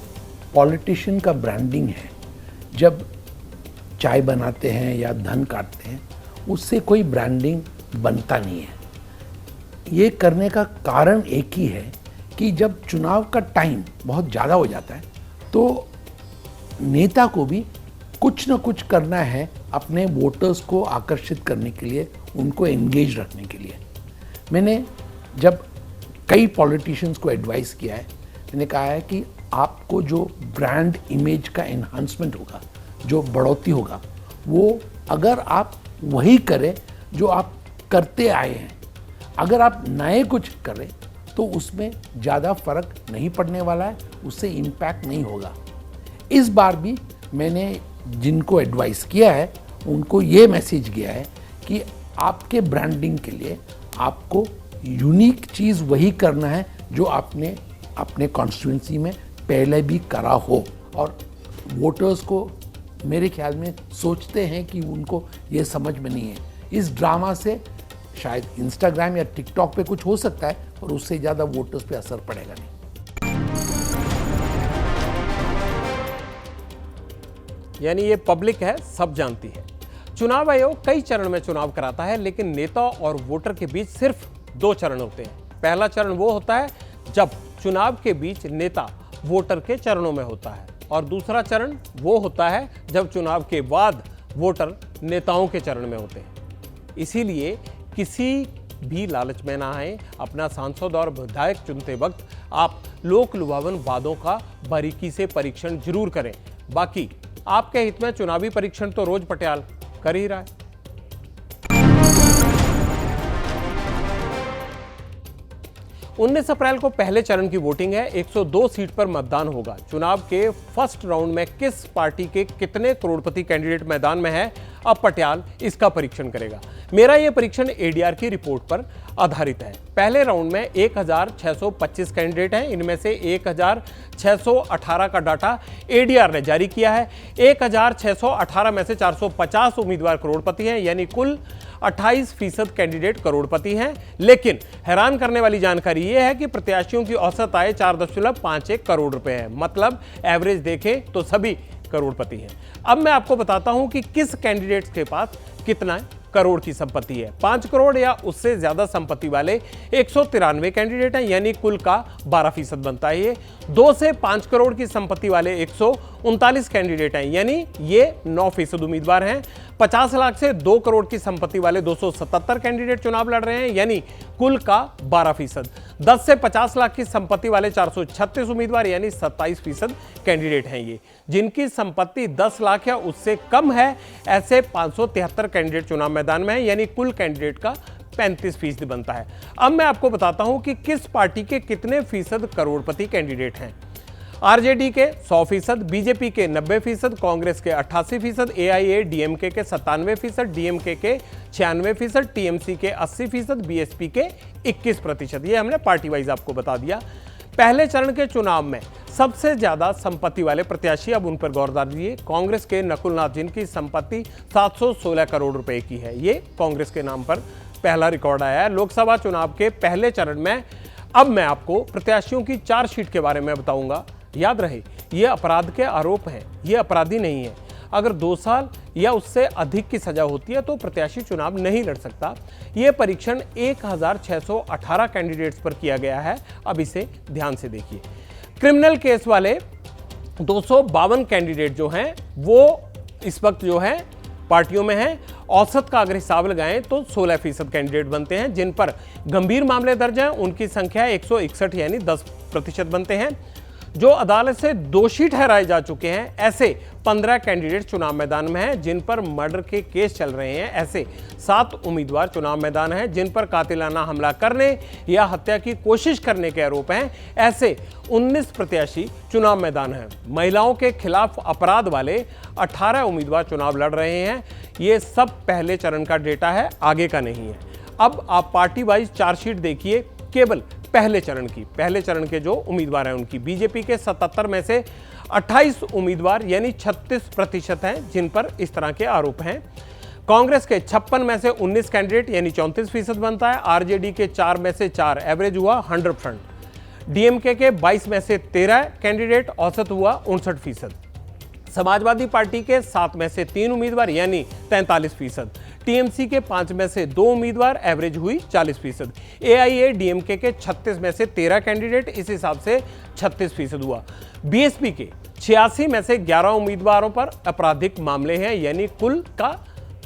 Speaker 21: पॉलिटिशियन का ब्रांडिंग है, जब चाय बनाते हैं या धन काटते हैं, उससे कोई ब्रांडिंग बनता नहीं है। ये करने का कारण एक ही है कि जब चुनाव का टाइम बहुत ज़्यादा हो जाता है तो नेता को भी कुछ न कुछ करना है अपने वोटर्स को आकर्षित करने के लिए, उनको एंगेज रखने के लिए। मैंने जब कई पॉलिटिशियंस को एडवाइस किया है, मैंने कहा है कि आपको जो ब्रांड इमेज का एनहांसमेंट होगा, जो बढ़ोतरी होगा, वो अगर आप वही करें जो आप करते आए हैं, अगर आप नए कुछ करें तो उसमें ज़्यादा फर्क नहीं पड़ने वाला है, उससे इम्पैक्ट नहीं होगा। इस बार भी मैंने जिनको एडवाइस किया है उनको ये मैसेज किया है कि आपके ब्रांडिंग के लिए आपको यूनिक चीज़ वही करना है जो आपने अपने कॉन्स्टिट्यूंसी में पहले भी करा हो। और वोटर्स को मेरे ख्याल में सोचते हैं कि उनको ये समझ में नहीं है। इस ड्रामा से शायद इंस्टाग्राम या टिकटॉक पे कुछ हो सकता है, और उससे ज़्यादा वोटर्स पे असर पड़ेगा नहीं।
Speaker 1: यानी ये पब्लिक है, सब जानती है। चुनाव आयोग कई चरण में चुनाव कराता है, लेकिन नेता और वोटर के बीच सिर्फ 2 चरण होते हैं। पहला चरण वो होता है जब चुनाव के बीच नेता वोटर के चरणों में होता है, और दूसरा चरण वो होता है जब चुनाव के बाद वोटर नेताओं के चरण में होते हैं। इसीलिए किसी भी लालच में ना आए। अपना सांसद और विधायक चुनते वक्त आप लोक लुभावन वादों का बारीकी से परीक्षण जरूर करें। बाकी आपके हित में चुनावी परीक्षण तो रोज पटियाल कर ही रहा है। 19 अप्रैल को पहले चरण की वोटिंग है। 102 सीट पर मतदान होगा। चुनाव के फर्स्ट राउंड में किस पार्टी के कितने करोड़पति कैंडिडेट मैदान में है, अब पटियाल इसका परीक्षण करेगा। मेरा यह परीक्षण एडीआर की रिपोर्ट पर आधारित है। पहले राउंड में 1625 कैंडिडेट हैं। इनमें से 1618 का डाटा एडीआर ने जारी किया है। 1618 में से 450 उम्मीदवार करोड़पति हैं, यानी कुल 28% कैंडिडेट करोड़पति हैं। लेकिन हैरान करने वाली जानकारी यह है कि प्रत्याशियों की औसत आय 4.51 करोड़ रुपए है। मतलब एवरेज देखें तो सभी करोड़पति हैं। अब मैं आपको बताता हूं कि किस कैंडिडेट के पास कितना है। करोड़ की संपत्ति है। 5 करोड़ या उससे ज्यादा संपत्ति वाले 193 कैंडिडेट हैं, यानी कुल का 12% बनता है ये। 2 से 5 करोड़ की संपत्ति वाले 139 कैंडिडेट हैं, यानी ये 9% उम्मीदवार हैं। 50 लाख से 2 करोड़ की संपत्ति वाले 277 कैंडिडेट चुनाव लड़ रहे हैं, यानी कुल का 12%। 10 से 50 लाख की संपत्ति वाले 436 उम्मीदवार, यानी 27% कैंडिडेट हैं ये। जिनकी संपत्ति 10 लाख या उससे कम है, ऐसे 573 कैंडिडेट चुनाव मैदान में है, यानी कुल कैंडिडेट का 35% बनता है। अब मैं आपको बताता हूं कि किस पार्टी के कितने फीसद करोड़पति कैंडिडेट हैं। आरजेडी के 100%, बीजेपी के 90%, कांग्रेस के 88%, एआईएडीएमके के 97%, डीएमके के 96%, टीएमसी के 80%, बीएसपी के 21%। ये हमने पार्टी वाइज आपको बता दिया। पहले चरण के चुनाव में सबसे ज्यादा संपत्ति वाले प्रत्याशी, अब उन पर गौर डालिए। कांग्रेस के नकुल नाथ, जिनकी संपत्ति 716 करोड़ रुपए की है, ये कांग्रेस के नाम पर पहला रिकॉर्ड आया है लोकसभा चुनाव के पहले चरण में। अब मैं आपको प्रत्याशियों की चार्जशीट के बारे में बताऊंगा। याद रहे, ये अपराध के आरोप हैं, ये अपराधी नहीं है। अगर 2 साल या उससे अधिक की सजा होती है तो प्रत्याशी चुनाव नहीं लड़ सकता। यह परीक्षण 1618 कैंडिडेट्स पर किया गया है। अब इसे ध्यान से देखिए। क्रिमिनल केस वाले 252 कैंडिडेट जो हैं वो इस वक्त जो है पार्टियों में हैं। औसत का अगर हिसाब लगाएं तो 16% कैंडिडेट बनते हैं। जिन पर गंभीर मामले दर्ज हैं उनकी संख्या 161, यानी 10% बनते हैं। जो अदालत से दोषी ठहराए जा चुके हैं, ऐसे 15 कैंडिडेट चुनाव मैदान में हैं। जिन पर मर्डर के केस चल रहे हैं, ऐसे 7 उम्मीदवार चुनाव मैदान हैं। जिन पर कातिलाना हमला करने या हत्या की कोशिश करने के आरोप हैं, ऐसे 19 प्रत्याशी चुनाव मैदान हैं। महिलाओं के खिलाफ अपराध वाले 18 उम्मीदवार चुनाव लड़ रहे हैं। ये सब पहले चरण का डेटा है, आगे का नहीं है। अब आप पार्टी वाइज चार्जशीट देखिए केवल पहले चरण के जो उम्मीदवार हैं उनकी। बीजेपी के 77 में से 28 उम्मीदवार, यानी 36% हैं जिन पर इस तरह के आरोप हैं। कांग्रेस के 56 में से 19 कैंडिडेट, यानी 34% बनता है। आरजेडी के 4 में से 4, एवरेज हुआ 100%। डीएमके के 22 में से 13 कैंडिडेट, औसत हुआ 59%। समाजवादी पार्टी के 7 में से 3 उम्मीदवार, यानी 43%। टीएमसी के 5 में से 2 उम्मीदवार, एवरेज हुई 40%। एआईएडीएमके के 36 में से 13 कैंडिडेट, इस हिसाब से 36% हुआ। बीएसपी के 86 में से 11 उम्मीदवारों पर आपराधिक मामले हैं, यानी कुल का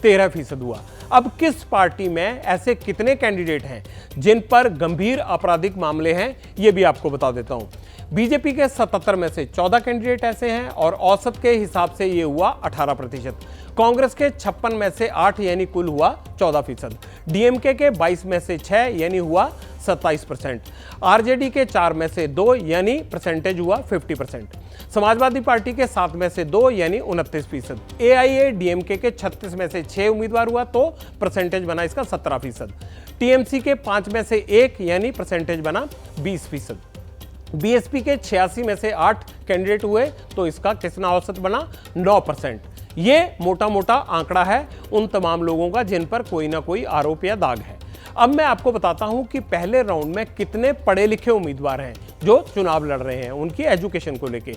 Speaker 1: 13% हुआ। अब किस पार्टी में ऐसे कितने कैंडिडेट हैं जिन पर गंभीर आपराधिक मामले हैं, ये भी आपको बता देता हूं। बीजेपी के 77 में से 14 कैंडिडेट ऐसे हैं और औसत के हिसाब से ये हुआ 18%। कांग्रेस के 56 में से 8, यानी कुल हुआ 14%। डीएमके के 22 में से 6, यानी हुआ 27%। आरजेडी के 4 में से 2, यानी परसेंटेज हुआ 50%। समाजवादी पार्टी के 7 में से 2, यानी 29%। एआईएडीएमके के 36 में से 6 उम्मीदवार हुआ तो परसेंटेज बना इसका 17%। टीएमसी के 5 में से 1, यानी परसेंटेज बना 20%। बीएसपी के 86 में से 8 कैंडिडेट हुए तो इसका कितना औसत बना 9%। ये मोटा मोटा आंकड़ा है उन तमाम लोगों का जिन पर कोई ना कोई आरोप या दाग है। अब मैं आपको बताता हूं कि पहले राउंड में कितने पढ़े लिखे उम्मीदवार हैं जो चुनाव लड़ रहे हैं, उनकी एजुकेशन को लेके।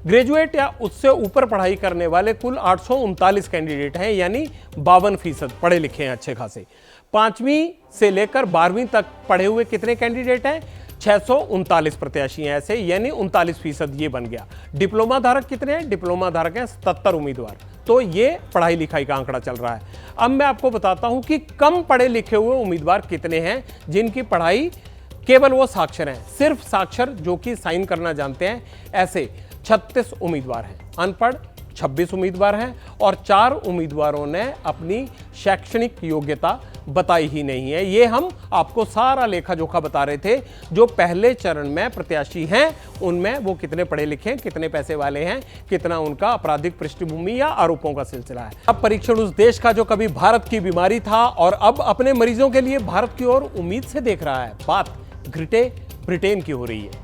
Speaker 1: ग्रेजुएट या उससे ऊपर पढ़ाई करने वाले कुल 839 कैंडिडेट हैं, यानी 52% पढ़े लिखे हैं अच्छे खासे। 5वीं से लेकर 12वीं तक पढ़े हुए कितने कैंडिडेट हैं? 639 प्रत्याशी हैं ऐसे, यानी 39% ये बन गया। डिप्लोमा धारक कितने हैं? डिप्लोमा धारक हैं 77 उम्मीदवार। तो ये पढ़ाई लिखाई का आंकड़ा चल रहा है। अब मैं आपको बताता हूं कि कम पढ़े लिखे हुए उम्मीदवार कितने हैं जिनकी पढ़ाई केवल वो साक्षर हैं, सिर्फ साक्षर जो कि साइन करना जानते हैं, ऐसे 36 उम्मीदवार हैं। अनपढ़ 26 उम्मीदवार हैं और 4 उम्मीदवारों ने अपनी शैक्षणिक योग्यता बताई ही नहीं है। ये हम आपको सारा लेखा जोखा बता रहे थे। जो पहले चरण में प्रत्याशी हैं उनमें वो कितने पढ़े लिखे हैं, कितने पैसे वाले हैं, कितना उनका आपराधिक पृष्ठभूमि या आरोपों का सिलसिला है। अब परीक्षण उस देश का जो कभी भारत की बीमारी था और अब अपने मरीजों के लिए भारत की ओर उम्मीद से देख रहा है। बात ब्रिटेन की हो रही है।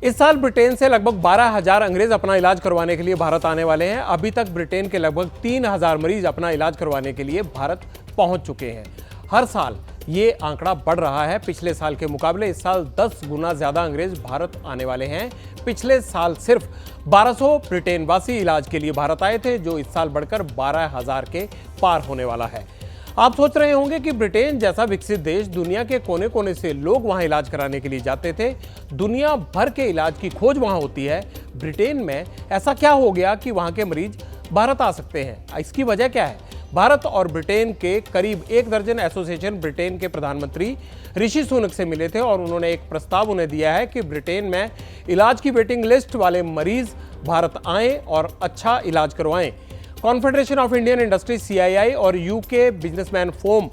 Speaker 1: इस साल ब्रिटेन से लगभग 12,000 अंग्रेज अपना इलाज करवाने के लिए भारत आने वाले हैं। अभी तक ब्रिटेन के लगभग 3,000 मरीज अपना इलाज करवाने के लिए भारत पहुंच चुके हैं। हर साल ये आंकड़ा बढ़ रहा है। पिछले साल के मुकाबले इस साल 10 गुना ज्यादा अंग्रेज भारत आने वाले हैं। पिछले साल सिर्फ 1200 ब्रिटेन वासी इलाज के लिए भारत आए थे, जो इस साल बढ़कर 12,000 के पार होने वाला है। आप सोच रहे होंगे कि ब्रिटेन जैसा विकसित देश, दुनिया के कोने कोने से लोग वहां इलाज कराने के लिए जाते थे, दुनिया भर के इलाज की खोज वहां होती है। ब्रिटेन में ऐसा क्या हो गया कि वहां के मरीज भारत आ सकते हैं? इसकी वजह क्या है? भारत और ब्रिटेन के करीब 1 दर्जन एसोसिएशन ब्रिटेन के प्रधानमंत्री ऋषि सुनक से मिले थे और उन्होंने एक प्रस्ताव उन्हें दिया है कि ब्रिटेन में इलाज की वेटिंग लिस्ट वाले मरीज भारत आएं और अच्छा इलाज करवाएं। Confederation of Indian industry CII और यूके बिजनेसमैन फोरम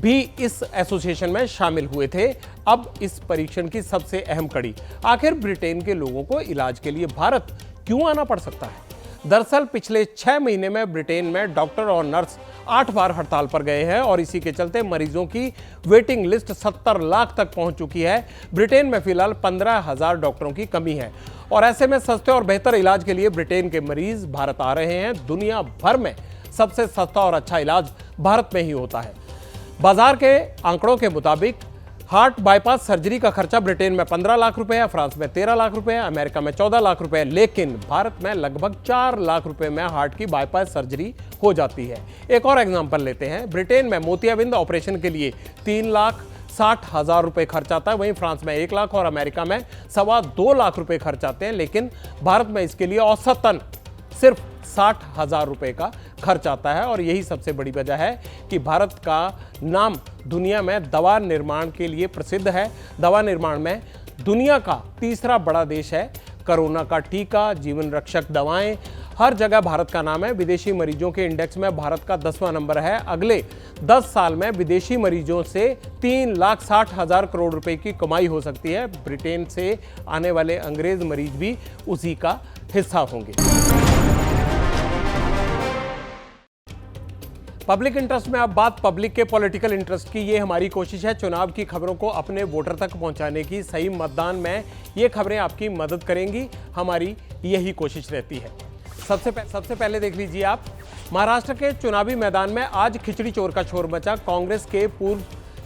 Speaker 1: भी इस एसोसिएशन में शामिल हुए थे। अब इस परीक्षण की सबसे अहम कड़ी, आखिर ब्रिटेन के लोगों को इलाज के लिए भारत क्यों आना पड़ सकता है? दरअसल पिछले 6 महीने में ब्रिटेन में डॉक्टर और नर्स 8 बार हड़ताल पर गए हैं और इसी के चलते मरीजों की वेटिंग लिस्ट 70 लाख तक पहुंच चुकी है। ब्रिटेन में फिलहाल 15,000 डॉक्टरों की कमी है और ऐसे में सस्ते और बेहतर इलाज के लिए ब्रिटेन के मरीज भारत आ रहे हैं। दुनिया भर में सबसे सस्ता और अच्छा इलाज भारत में ही होता है। बाजार के आंकड़ों के मुताबिक हार्ट बाईपास सर्जरी का खर्चा ब्रिटेन में 15 लाख रुपए है, फ्रांस में 13 लाख रुपए है, अमेरिका में 14 लाख रुपए है, लेकिन भारत में लगभग 4 लाख रुपए में हार्ट की बाईपास सर्जरी हो जाती है। एक और एग्जांपल लेते हैं। ब्रिटेन में मोतियाबिंद ऑपरेशन के लिए 3,60,000 रुपए खर्च आता है, वहीं फ्रांस में 1 लाख और अमेरिका में 2.25 लाख रुपए खर्च आते हैं, लेकिन भारत में इसके लिए औसतन सिर्फ 60,000 रुपए का खर्च आता है। और यही सबसे बड़ी वजह है कि भारत का नाम दुनिया में दवा निर्माण के लिए प्रसिद्ध है। दवा निर्माण में दुनिया का तीसरा बड़ा देश है। कोरोना का टीका, जीवन रक्षक दवाएं, हर जगह भारत का नाम है। विदेशी मरीजों के इंडेक्स में भारत का 10वां नंबर है। अगले 10 साल में विदेशी मरीजों से 3,60,000 करोड़ रुपए की कमाई हो सकती है। ब्रिटेन से आने वाले अंग्रेज मरीज भी उसी का हिस्सा होंगे। पब्लिक इंटरेस्ट में अब बात पब्लिक के पॉलिटिकल इंटरेस्ट की। ये हमारी कोशिश है चुनाव की खबरों को अपने वोटर तक पहुंचाने की। सही मतदान में ये खबरें आपकी मदद करेंगी, हमारी यही कोशिश रहती है। सबसे पहले देख लीजिए आप, महाराष्ट्र के चुनावी मैदान में आज खिचड़ी चोर का शोर मचा। कांग्रेस के पूर्व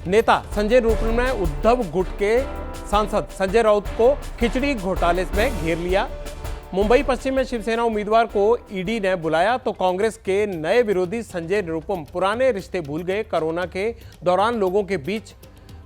Speaker 1: नेता संजय राउत ने उद्धव गुट के सांसद संजय राउत को खिचड़ी घोटाले में घेर लिया। मुंबई पश्चिम में शिवसेना उम्मीदवार को ईडी ने बुलाया तो कांग्रेस के नए विरोधी संजय निरुपम पुराने रिश्ते भूल गए। कोरोना के दौरान लोगों के बीच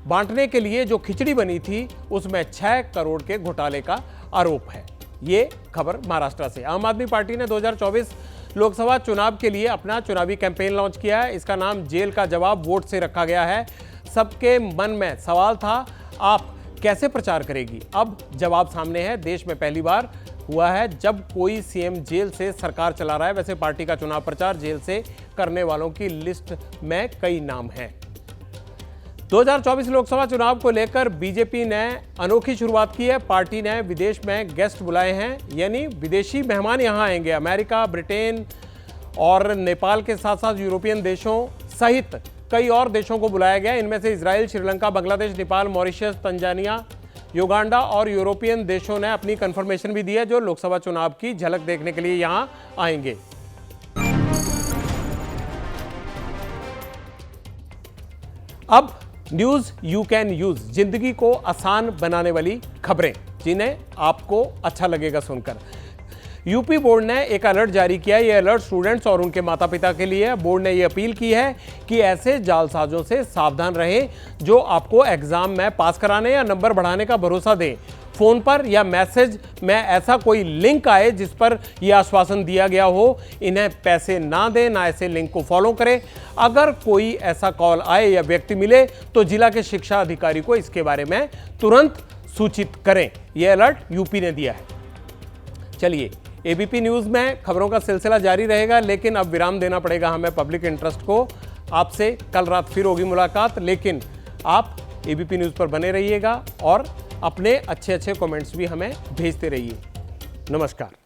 Speaker 1: बांटने के लिए जो खिचड़ी बनी थी उसमें 6 करोड़ के घोटाले का आरोप है। ये खबर महाराष्ट्र से। आम आदमी पार्टी ने 2024 लोकसभा चुनाव के लिए अपना चुनावी कैंपेन लॉन्च किया है। इसका नाम जेल का जवाब वोट से रखा गया है। सबके मन में सवाल था, आप कैसे प्रचार करेगी? अब जवाब सामने है। देश में पहली बार हुआ है जब कोई सीएम जेल से सरकार चला रहा है। वैसे पार्टी का चुनाव प्रचार जेल से करने वालों की लिस्ट में कई नाम हैं। 2024 लोकसभा चुनाव को लेकर बीजेपी ने अनोखी शुरुआत की है। पार्टी ने विदेश में गेस्ट बुलाए हैं, यानी विदेशी मेहमान यहां आएंगे। अमेरिका, ब्रिटेन और नेपाल के साथ साथ यूरोपियन देशों सहित कई और देशों को बुलाया गया। इनमें से Israel, Sri Lanka, Bangladesh, Nepal, Mauritius, Tanzania, Uganda और यूरोपियन देशों ने अपनी कंफर्मेशन भी दी है, जो लोकसभा चुनाव की झलक देखने के लिए यहां आएंगे। अब न्यूज यू कैन यूज, जिंदगी को आसान बनाने वाली खबरें जिन्हें आपको अच्छा लगेगा सुनकर। यूपी बोर्ड ने एक अलर्ट जारी किया है। यह अलर्ट स्टूडेंट्स और उनके माता पिता के लिए है। बोर्ड ने यह अपील की है कि ऐसे जालसाजों से सावधान रहें जो आपको एग्जाम में पास कराने या नंबर बढ़ाने का भरोसा दें। फोन पर या मैसेज में ऐसा कोई लिंक आए जिस पर यह आश्वासन दिया गया हो, इन्हें पैसे ना दें, ना ऐसे लिंक को फॉलो करें। अगर कोई ऐसा कॉल आए या व्यक्ति मिले तो जिला के शिक्षा अधिकारी को इसके बारे में तुरंत सूचित करें। यह अलर्ट यूपी ने दिया है। चलिए, एबीपी न्यूज में खबरों का सिलसिला जारी रहेगा, लेकिन अब विराम देना पड़ेगा हमें पब्लिक इंटरेस्ट को। आपसे कल रात फिर होगी मुलाकात, लेकिन आप एबीपी न्यूज पर बने रहिएगा और अपने अच्छे अच्छे कमेंट्स भी हमें भेजते रहिए। नमस्कार।